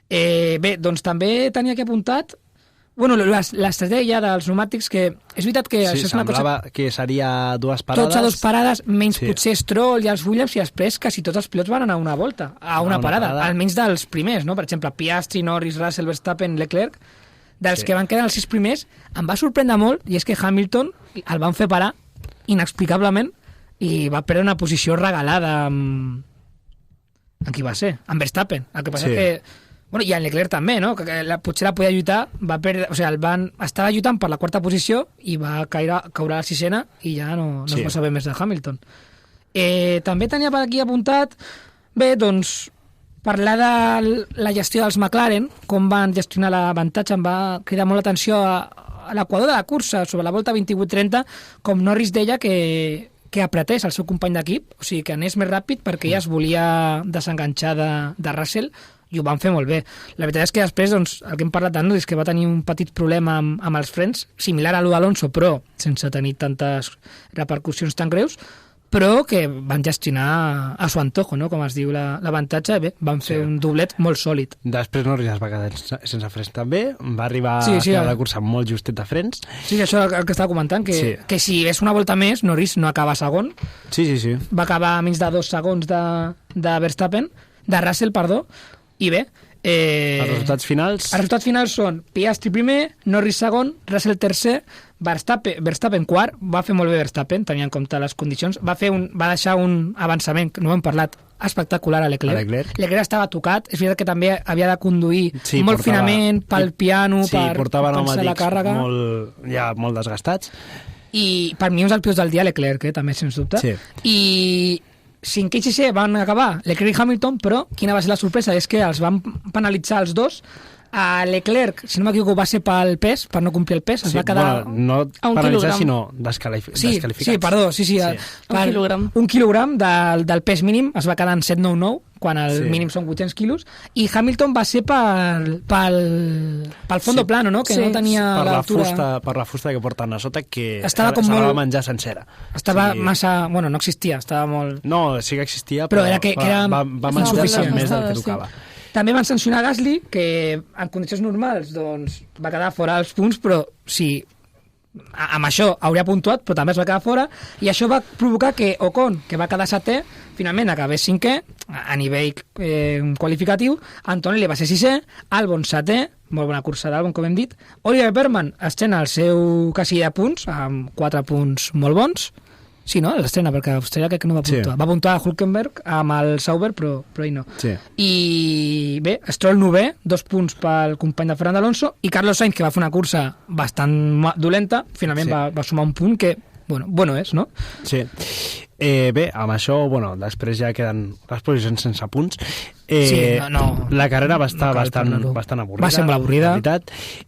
Bé, doncs també tenia que apuntat bueno, l'estratègia dels pneumàtics, que és veritat que això és una cosa... semblava que seria 2 parades. Tots a 2 parades, menys potser Stroll i els Williams, i després quasi tots els pilots van anar a una volta, a una parada, almenys dels primers, no? Per exemple, Piastri, Norris, Russell, Verstappen, Leclerc, dels que van quedar els 6 primers, em va sorprendre molt, i és que Hamilton el van fer parar inexplicablement i va perdre una posició regalada amb qui va ser? Amb Verstappen. El que passa que Bueno, i en Leclerc també, no? Que potser la podia lluitar, va perdre, o sigui, estava lluitant per la quarta posició i va caure a la sisena i ja no es va saber més de Hamilton. També tenia per aquí apuntat, bé, doncs, parlar de la gestió dels McLaren, com van gestionar l'avantatge, em va cridar molt l'atenció a l'equador de la cursa, sobre la volta 28-30, com Norris deia que apretés el seu company d'equip, o sigui, que anés més ràpid perquè ja es volia desenganxar de Russell, i ho van fer molt bé. La veritat és que després, doncs, el que hem parlat de Norris, que va tenir un petit problema amb els frens, similar a lo d'Alonso, però sense tenir tantes repercussions tan greus, però que van gestionar a su antojo, no? Com es diu l'avantatge, bé, van fer un doblet molt sòlid. Després Norris es va quedar sense frens també, va arribar a la cursa molt justet de frens. Sí, això és el que estava comentant, que si és una volta més, Norris no acaba segon. Sí. Va acabar a menys de 2 segons de Verstappen, de Russell, perdó, i bé... Els resultats finals? Els resultats finals són Piastri primer, Norris segon, Russell tercer, Verstappen quart, va fer molt bé Verstappen, tenia en compte les condicions, va deixar un avançament, que no hem parlat, espectacular a Leclerc. Leclerc estava tocat, és veritat que també havia de conduir molt finament, pel piano, per pensar la càrrega. Molt desgastats. I per mi és el pilots del dia Leclerc, també, sens dubte. Sí. I cinquè i sisè van acabar Leclerc i Hamilton, però quina va ser la sorpresa? És que els van penalitzar els dos. A Leclerc, si no m'equivoco, va ser pel pes, per no complir el pes, es va quedar... No penalitzar, sinó descalificat. Sí, perdó, un quilogram del pes mínim es va quedar en 799, quan el mínim són 800 quilos, i Hamilton va ser pel fondo plano, no? Que no tenia l'altura... Per la fusta que porten a sota, que se la va menjar sencera. Estava massa... Bueno, no existia, estava molt... No, sí que existia, però era que era va menjar més del que tocava. També van sancionar Gasly, que en condicions normals doncs, va quedar fora dels punts, però sí, amb això hauria puntuat, però també es va quedar fora, i això va provocar que Ocon, que va quedar setè, finalment acabés cinquè, a nivell qualificatiu, Antonelli va ser sisè, Albon setè, molt bona cursa d'Albon, com hem dit, Oliver Bergman estrena el seu casilla de punts, amb 4 punts molt bons. Sí, no? L'estrena, perquè Austràlia crec que no va puntuar. Va puntuar a Hülkenberg amb el Sauber, però ell no. Sí. I bé, Stroll 9è, 2 punts pel company de Fernando Alonso, i Carlos Sainz, que va fer una cursa bastant dolenta, finalment va sumar un punt que, bueno és, no? Sí. Bé, amb això, després ja queden les posicions sense punts. La carrera va estar bastant avorrida. Va semblar avorrida.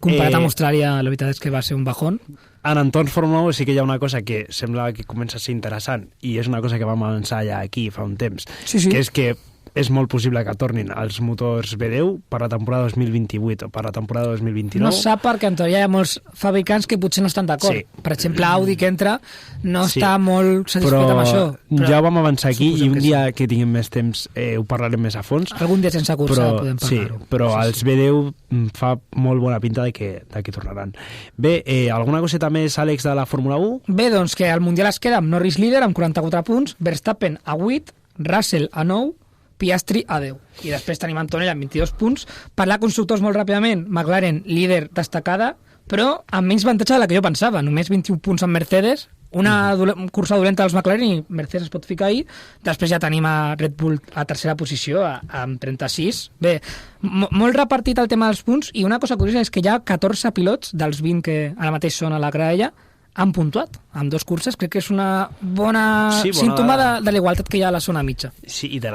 Comparat amb Austràlia, la veritat és que va ser un bajón. En entorns Fórmula 1 sí que hi ha una cosa que sembla que comença a ser interessant, i és una cosa que vam avançar ja aquí fa un temps, que és que és molt possible que tornin els motors V10 per la temporada 2028 o per la temporada 2029. No sap, perquè en teoria hi ha molts fabricants que potser no estan d'acord. Per exemple, Audi, que entra, no està molt satisfet amb això. Però ja ho vam avançar aquí, i un dia que tinguem més temps ho parlarem més a fons. Algun dia sense cursa podem parlar-ho. Sí, però els V10 fa molt bona pinta de que tornaran. Bé, alguna coseta més, Àlex, de la Fórmula 1? Bé, doncs que al Mundial es queda amb Norris líder amb 44 punts, Verstappen a 8, Russell a 9, Piastri a 10. I després tenim Antonelli amb 22 punts. Parlar constructors molt ràpidament. McLaren, líder destacada, però amb menys avantatge de la que jo pensava. Només 21 punts amb Mercedes, una cursa dolenta dels McLaren i Mercedes es pot ficar ahí. Després ja tenim a Red Bull a tercera posició, amb 36. Bé, molt repartit el tema dels punts, i una cosa curiosa és que hi ha 14 pilots dels 20 que ara mateix són a la graella han puntuat amb 2 curses. Crec que és una bona símptoma de la igualtat que hi ha a la zona mitja. Sí, i de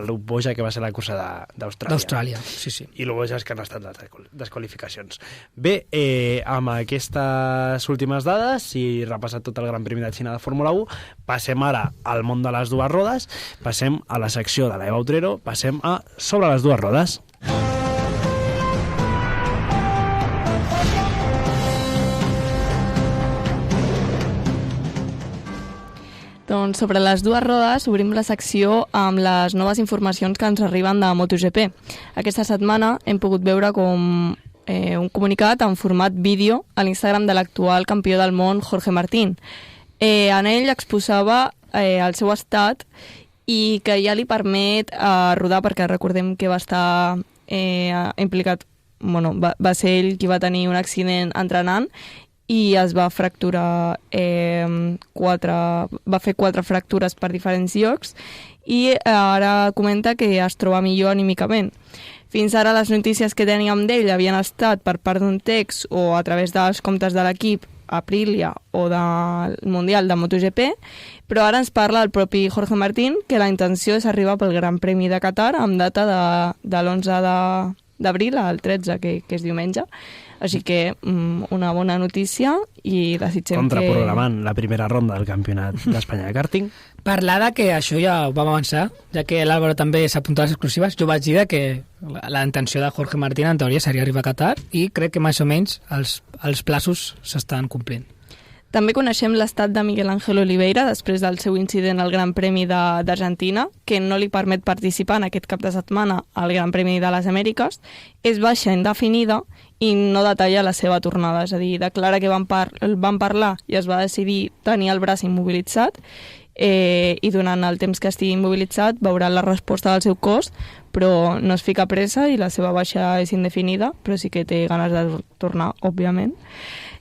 lo boja que va ser la cursa d'Austràlia. D'Austràlia, sí. I lo boja és que han estat les desqualificacions. Bé, amb aquestes últimes dades, i repassat tot el Gran Premi de Xina de Fórmula 1, passem ara al món de les dues rodes, passem a la secció de l'Eva Utrero, passem a Sobre les dues rodes. Doncs sobre les dues rodes obrim la secció amb les noves informacions que ens arriben de MotoGP. Aquesta setmana hem pogut veure com un comunicat en format vídeo a l'Instagram de l'actual campió del món, Jorge Martín. En ell exposava el seu estat i que ja li permet rodar, perquè recordem que va estar implicat, va ser ell qui va tenir un accident entrenant i es va fracturar va fer 4 fractures per diferents llocs, i ara comenta que es troba millor anímicament. Fins ara les notícies que teníem d'ell havien estat per part d'un text o a través dels comptes de l'equip Aprilia o del Mundial de MotoGP, però ara ens parla el propi Jorge Martín que la intenció és arribar pel Gran Premi de Qatar amb data de l'11 d'abril al 13, que és diumenge. Així que una bona notícia i desitgem Contraprogramant la primera ronda del Campionat d'Espanya de Karting. Parlar de que això ja ho vam avançar, ja que l'Àlvaro també s'apunta a les exclusives. Jo vaig dir que la intenció de Jorge Martín en teoria seria arribar a Qatar i crec que més o menys els plaços s'estan complint. També coneixem l'estat de Miguel Ángel Oliveira després del seu incident al Gran Premi d'Argentina, que no li permet participar en aquest cap de setmana al Gran Premi de les Amèriques. És baixa indefinida i no detalla la seva tornada, és a dir, declara que van parlar i es va decidir tenir el braç immobilitzat i durant el temps que estigui immobilitzat veurà la resposta del seu cos, però no es fica pressa i la seva baixa és indefinida, però sí que té ganes de tornar, òbviament.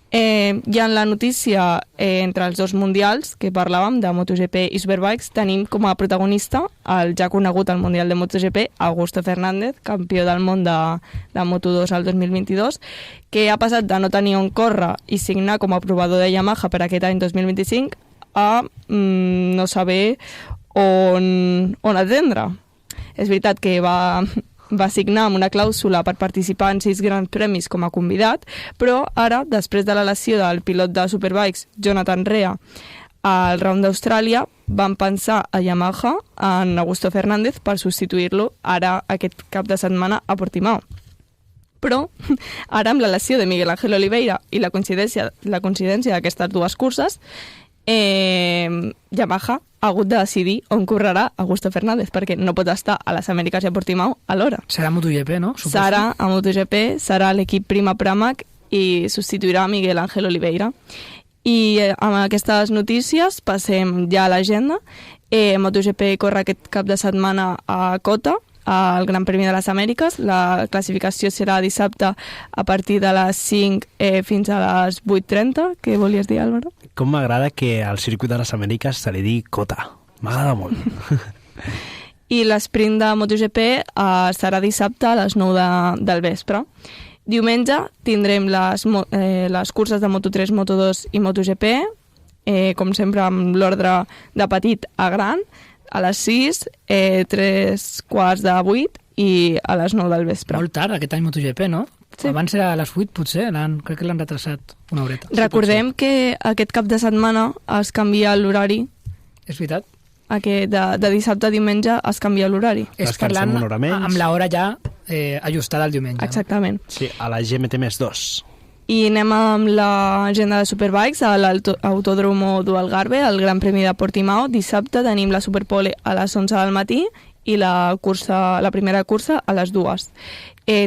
I en la notícia entre els dos mundials que parlàvem de MotoGP i Superbikes tenim com a protagonista el ja conegut al Mundial de MotoGP Augusto Fernández, campió del món de Moto2 al 2022, que ha passat de no tenir on córrer i signar com a provador de Yamaha per aquest any 2025 a no saber on atendre. És veritat que va signar amb una clàusula per participar en 6 grans premis com a convidat, però ara, després de la lesió del pilot de Superbikes, Jonathan Rea, al Round d'Austràlia, van pensar a Yamaha, en Augusto Fernández, per substituir-lo ara aquest cap de setmana a Portimao. Però ara, amb la lesió de Miguel Ángel Oliveira i la coincidència d'aquestes dues curses, Yamaha ha hagut de decidir on correrà Augusto Fernández, perquè no pot estar a les Amèriques i a Portimao alhora. Serà MotoGP, no? Suposo. Serà a MotoGP, serà l'equip Prima Pramac i substituirà Miguel Ángel Oliveira. I amb aquestes notícies passem ja a l'agenda. MotoGP corre aquest cap de setmana a Cota, al Gran Premi de les Amèriques. La classificació serà dissabte a partir de les 5 fins a les 8:30. Què volies dir, Álvaro? Com m'agrada que al circuit de les Amèriques se li digui Cota. M'agrada molt. I l'esprint de MotoGP serà dissabte a les 9 del vespre. Diumenge tindrem les curses de Moto3, Moto2 i MotoGP, com sempre amb l'ordre de petit a gran, a les 6, 3:15 i a les 9 del vespre. Molt tard aquest any MotoGP, no? Sí. Abans era a les 8, potser, crec que l'han retrasat una horeta. Recordem que aquest cap de setmana es canvia l'horari. És veritat. De dissabte a diumenge es canvia l'horari. És parlant amb l'hora ja ajustada al diumenge. Exactament. Sí, a la GMT+2. I anem amb l'agenda de Superbikes a l'Autòdromo du Algarve, al Gran Premi de Portimao. Dissabte tenim la Superpole a les 11 del matí i la primera cursa a les 2.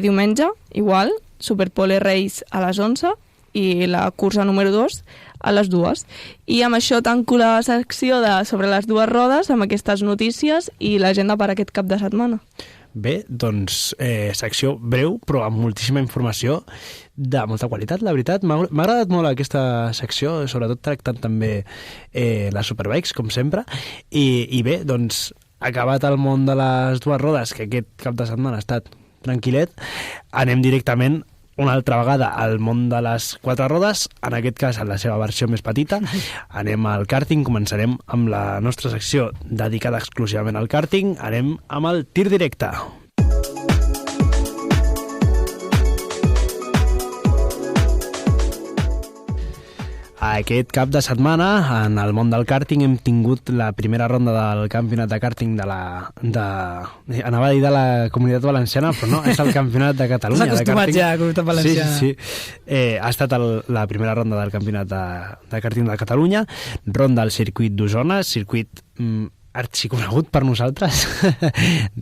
Diumenge, igual, Superpole Race a les 11 i la cursa número 2 a les 2. I amb això tanco la secció sobre les dues rodes, amb aquestes notícies i l'agenda per aquest cap de setmana. Bé, doncs, secció breu, però amb moltíssima informació de molta qualitat, la veritat. M'ha agradat molt aquesta secció, sobretot tractant també les Superbikes, com sempre. I bé, doncs, acabat el món de les dues rodes, que aquest cap de setmana ha estat tranquil·let, anem directament una altra vegada al món de les quatre rodes, en aquest cas en la seva versió més petita. Anem al kàrting, començarem amb la nostra secció dedicada exclusivament al kàrting. Anem amb el tir directe. Aquest cap de setmana, en el món del kàrting, hem tingut la primera ronda del campionat de kàrting anava a dir de la Comunitat Valenciana, però no, és el campionat de Catalunya. S'ha acostumat ja a Comunitat Valenciana. Sí. Ha estat la primera ronda del campionat de kàrting de Catalunya, ronda al circuit d'Osona, circuit arxiconegut per nosaltres.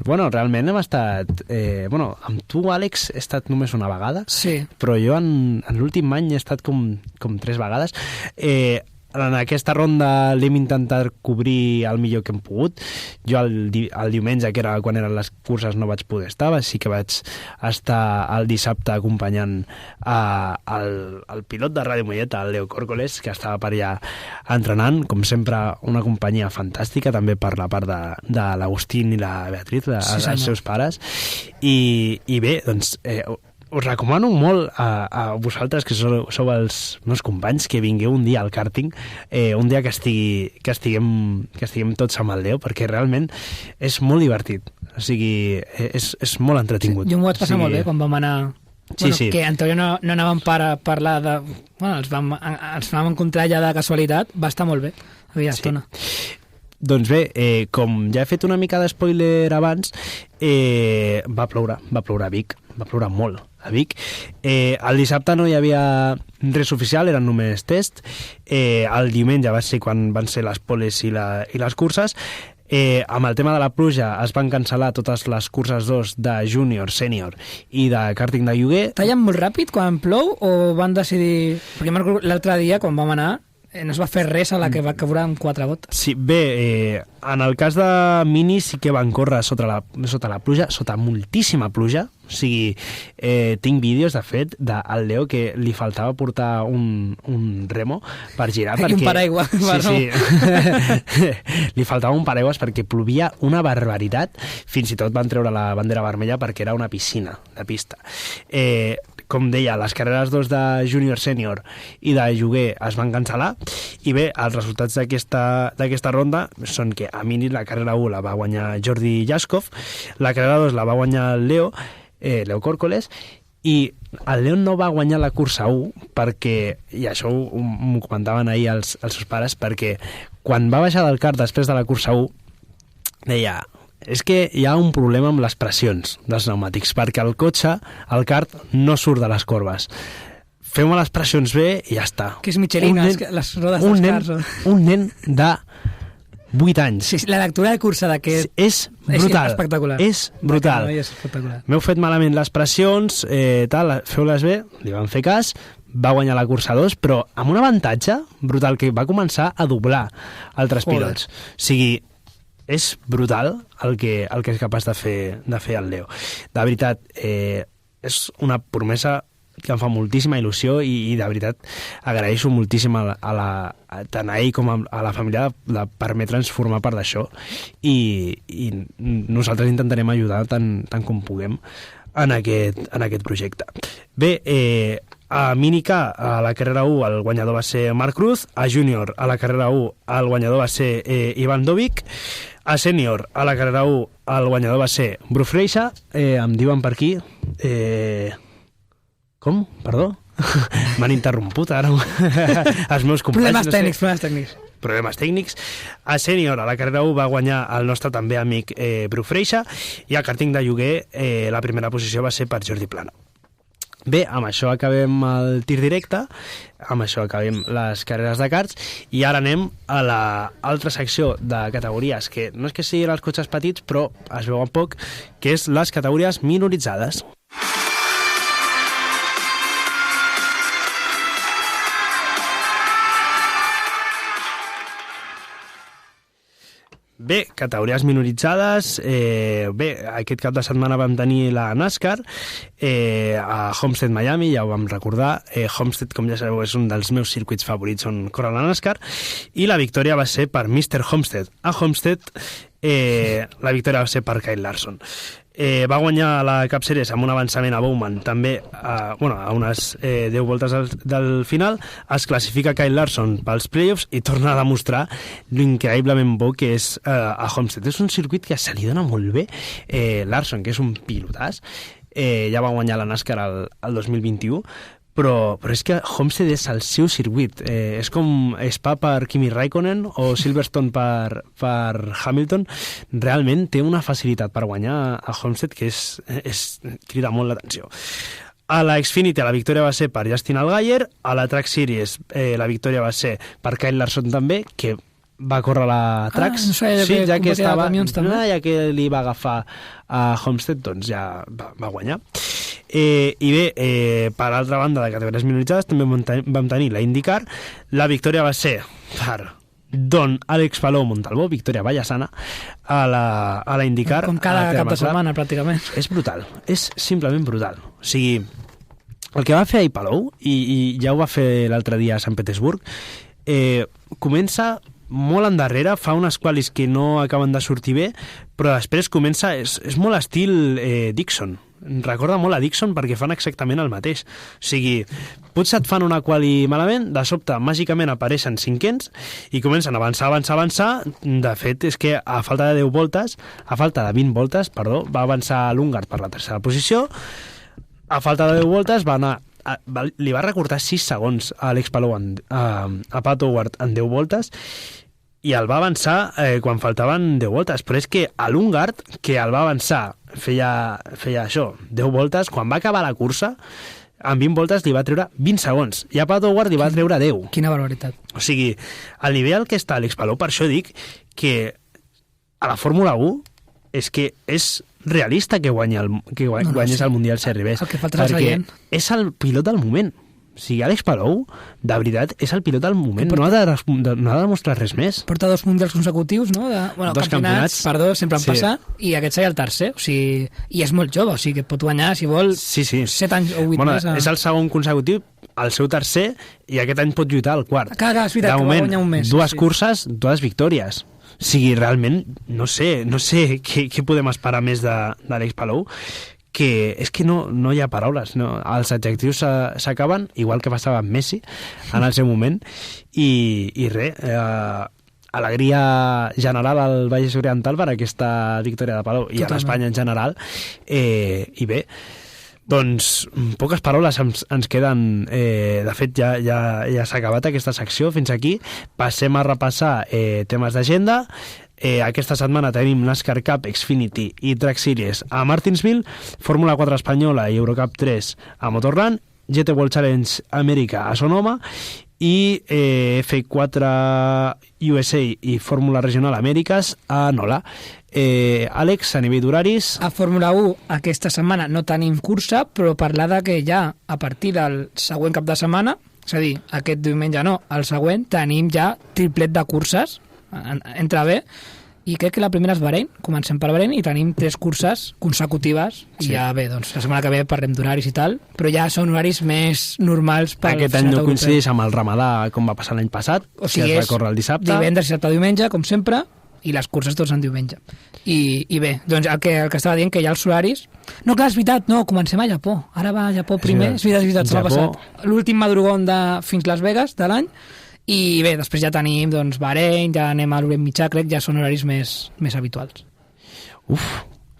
Realment hem estat... amb tu, Àlex, he estat només una vegada, sí. Però jo en l'últim any he estat com 3 vegades. en aquesta ronda l'hem intentat cobrir el millor que hem pogut. Jo el diumenge, que era quan eren les curses, no vaig poder estar, sí que vaig estar el dissabte acompanyant el pilot de Ràdio Mollet, el Leo Córcoles, que estava per allà entrenant, com sempre una companyia fantàstica, també per la part de l'Agustín i la Beatriz, els seus pares, i bé, doncs us recomano molt a vosaltres, que sou els meus companys, que vingueu un dia al kàrting, un dia que estiguem tots amb el Leo, perquè realment és molt divertit, o sigui, és molt entretingut. Jo m'ho vaig passar molt bé quan vam anar... Sí. Que en teoria no anàvem per parlar de... Bueno, ens vam encontrar ja de casualitat, va estar molt bé, havia estona. Doncs bé, com ja he fet una mica d'espoiler abans, va ploure a Vic, va ploure molt a Vic. El dissabte no hi havia res oficial, eren només test. El diumenge va ser quan van ser les poles i les curses. Amb el tema de la pluja es van cancel·lar totes les curses 2 de júnior, sènior i de kàrting de lloguer. Tallen molt ràpid quan plou o van decidir... Perquè l'altre dia, quan vam anar, no es va fer res a la que va caure amb 4 gotes. Sí, bé, en el cas de Mini sí que van córrer sota la pluja, sota moltíssima pluja. O sigui, tinc vídeos, de fet, del Leo que li faltava portar un remo per girar. I un paraigua. Sí. Li faltava un paraigua perquè plovia una barbaritat. Fins i tot van treure la bandera vermella perquè era una piscina de pista. Com deia, les carreres 2 de júnior, sènior i de lloguer es van cancel·lar, i bé, els resultats d'aquesta ronda són que a Mini la carrera 1 la va guanyar Jordi Jaskov, la carrera 2 la va guanyar el Leo Córcoles, i el Leo no va guanyar la cursa 1 perquè, i això m'ho comentaven ahir els seus pares, perquè quan va baixar del kart després de la cursa 1 deia... És que hi ha un problema amb les pressions dels pneumàtics, perquè el cotxe, el kart, no surt de les corbes. Fem les pressions bé i ja està. Que és Michelin, les rodes dels carts. Un nen de 8 anys. Sí, la lectura de cursa d'aquest... És brutal. És espectacular. És brutal. És espectacular. M'heu fet malament les pressions, feu-les bé, li van fer cas, va guanyar la cursa 2, però amb un avantatge brutal, que va començar a doblar altres pilots. O sigui, és brutal el que és capaç de fer el Leo. De veritat, és una promesa que em fa moltíssima il·lusió i de veritat agraeixo moltíssim tant a ell com a la família de permetre'ns formar part d'això, i nosaltres intentarem ajudar tant com puguem en aquest projecte. Bé, a Mínica, a la carrera 1, el guanyador va ser Marc Cruz. A Júnior, a la carrera 1, el guanyador va ser Ivan Dovic. A Sènior, a la carrera 1, el guanyador va ser Bru Freixa. Em diuen per aquí... Com? Perdó? M'han interromput ara els meus companys. Problemes tècnics. A Sènior, a la carrera 1, va guanyar el nostre també amic Bru Freixa, i al kàrting de lloguer la primera posició va ser per Jordi Plana. Bé, amb això acabem el tir directe, amb això acabem les carreres de karts, i ara anem a l'altra secció de categories, que no és que siguin els cotxes petits, però es veuen poc, que és les categories minoritzades. Bé, categories minoritzades. Bé, aquest cap de setmana vam tenir la NASCAR a Homestead, Miami, ja ho vam recordar. Homestead, com ja sabeu, és un dels meus circuits favorits on corre la NASCAR, i la victòria va ser per Mr. Homestead. A Homestead la victòria va ser per Kyle Larson. Va guanyar la Cup Series amb un avançament a Bowman, també a unes 10 voltes del final. Es classifica Kyle Larson pels playoffs i torna a demostrar l'increïblement bo que és a Homestead. És un circuit que se li dona molt bé. Larson, que és un pilotàs, ja va guanyar la NASCAR el 2021, però és que Homestead és el seu circuit. És com Spa per Kimi Raikkonen o Silverstone per Hamilton. Realment té una facilitat per guanyar a Homestead que crida molt l'atenció. A la Xfinity la victòria va ser per Justin Allgaier. A la Track Series la victòria va ser per Kyle Larson també, que va córrer la Trax. Ja que li va agafar a Homestead, doncs ja va guanyar. I bé, per altra banda de categories minoritzades també vam tenir la IndyCar. La victòria va ser per Don Àlex Palou Montalbó, victòria ballassana a la IndyCar. Com cada cap de setmana, pràcticament. És brutal, és simplement brutal. O sigui, el que va fer ahir Palou, i ja ho va fer l'altre dia a Sant Petersburg, comença molt endarrere, fa unes qualis que no acaben de sortir bé, però després comença, és molt estil Dixon. Recorda molt a Dixon perquè fan exactament el mateix. O sigui, potser et fan una quali malament, de sobte màgicament apareixen cinquens i comencen a avançar. De fet, és que a falta de 20 voltes, va avançar l'húngar per la tercera posició. A falta de 10 voltes li va recortar 6 segons a Àlex Palou a Pat Howard en 10 voltes i el va avançar quan faltaven 10 voltes, però és que a l'húngar, que el va avançar, feia això, 10 voltes, quan va acabar la cursa, en 20 voltes li va treure 20 segons, i a Pat Howard li va treure 10. Quina barbaritat. O sigui, al nivell que està Àlex Palou, per això dic que a la Fórmula 1 és que és realista que guanyés el Mundial si arribés, perquè és el pilot del moment. O sigui, Àlex Palou, de veritat, és el pilot del moment, no ha de demostrar res més. Porta 2 mundials consecutius, no? Dos campionats. Perdó, sempre en passa, i aquest seria el tercer, o sigui, i és molt jove, o sigui, que pot guanyar, si vol, 7 anys o 8 més. És el segon consecutiu, el seu tercer, i aquest any pot lluitar al quart. Clar, és veritat, que va guanyar un mes. Dues curses, 2 victòries. O sigui, realment, no sé què podem esperar més d'Àlex Palou, que és que no hi ha paraules, no? Els adjectius s'acaben, igual que passava amb Messi en el seu moment, i res, alegria general al Vallès Oriental per aquesta victòria de Palou i a l'Espanya en general, i bé, doncs poques paraules ens queden. De fet, ja s'ha acabat aquesta secció. Fins aquí passem a repassar temes d'agenda. Aquesta setmana tenim NASCAR Cup, Xfinity i Track Series a Martinsville, Fórmula 4 espanyola i Eurocup 3 a Motorland, GT World Challenge Amèrica a Sonoma i F4 USA i Fórmula Regional Amèriques a Nola. Àlex, a nivell d'horaris... A Fórmula 1 aquesta setmana no tenim cursa, però parlar de que ja a partir del següent cap de setmana, és a dir, aquest diumenge no, el següent, tenim ja triplet de curses, entra bé, i crec que la primera és Bahrein, comencem per Bahrein i tenim 3 curses consecutives i ja bé, doncs la setmana que ve parlem d'horaris i tal, però ja són horaris més normals pel Aquest any no coincideix amb el Ramadà com va passar l'any passat, o sigui, que es recorre el dissabte. Divendres, dissabte, diumenge, com sempre, i les curses tots en diumenge. I bé, doncs el que estava dient, que ja els horaris... No, clar, és veritat, no, comencem a Japó. Ara va a Japó primer, és veritat, s'ha passat. L'últim madrugón fins Las Vegas de l'any, i bé, després ja tenim doncs, Bahrein, ja anem a l'Orient Mitjà, crec, ja són horaris més habituals. Uf,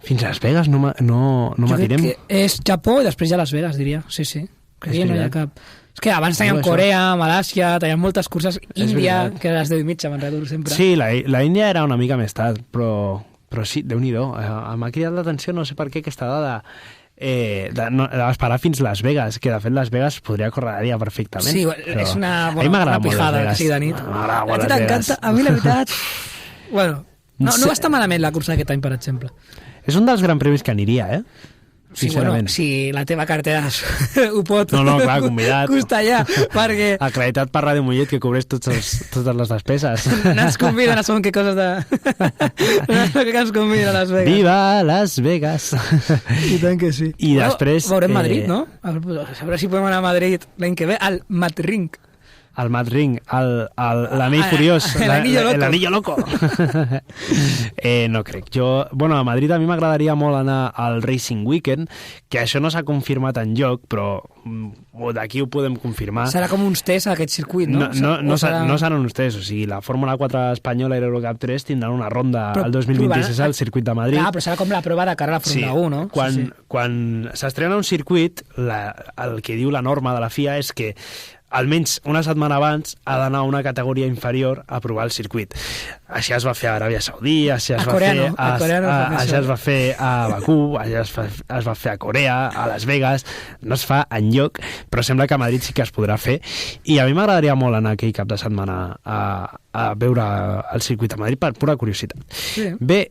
fins Las Vegas no m'atirem. Jo crec que és Japó i després ja Las Vegas, diria. Sí. Crec que no hi ha cap... És que abans teníem Corea, Malàsia, teníem moltes curses, Índia, que a les 10:30 me'n recordo sempre. Sí, la Índia era una mica més tard, però sí, Déu-n'hi-do. M'ha cridat l'atenció, no sé per què, aquesta dada d'esperar fins Las Vegas, que de fet Las Vegas podria córrer a dia perfectament. Sí, és una pijada que sigui de nit. A ti t'encanta, a mi la veritat... Bueno, no va estar malament la cursa d'aquest any, per exemple. És un dels grans premis que aniria, Sí, bueno, si la teva cartera ho pot no, clar, convidat. costellar, perquè... Acreditat per Ràdio Mollet, que cobreix totes les despeses. No ens conviden a saber què coses de... No que ens conviden a Las Vegas. Viva Las Vegas! I tant que sí. I després... Veurem Madrid, no? A veure si podem anar a Madrid l'any que ve, al Madrid. El Mad Ring, l'anell furiós, l'anillo loco. No crec. A Madrid a mi m'agradaria molt anar al Racing Weekend, que això no s'ha confirmat enlloc, però d'aquí ho podem confirmar. Serà com uns tests a aquest circuit, no? No seran uns tests, o sigui, la Fórmula 4 espanyola i l'Eurocup 3 tindran una ronda el 2026 al circuit de Madrid. Clar, però serà com la prova de cara a la Fórmula 1, no? Quan s'estrena un circuit, el que diu la norma de la FIA és que almenys una setmana abans, ha d'anar a una categoria inferior a provar el circuit. Això es va fer a Aràbia Saudí, això es va fer a Bakú, això es va fer a Corea, a Las Vegas, no es fa enlloc, però sembla que a Madrid sí que es podrà fer, i a mi m'agradaria molt anar aquell cap de setmana a veure el circuit a Madrid per pura curiositat. Sí. Bé,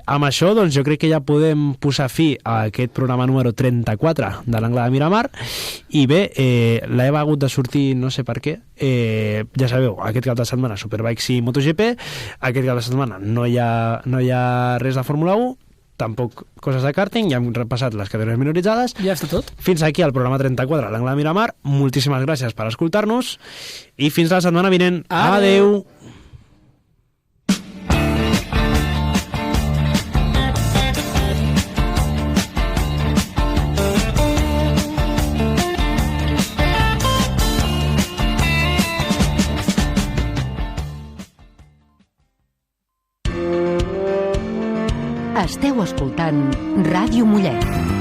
amb això doncs jo crec que ja podem posar fi a aquest programa número 34 de l'Angle de Miramar, i bé, l'Eva ha hagut de sortir no sé per què, ja sabeu, aquest cap de setmana Superbikes i MotoGP, aquest cap de setmana no hi ha res de Fórmula 1, tampoc coses de karting, ja hem repassat les categories minoritzades. Ja està tot. Fins aquí el programa 34 a l'Angle de Miramar. Moltíssimes gràcies per escoltar-nos i fins la setmana vinent. Adeu! Esteu escoltant Ràdio Mollet.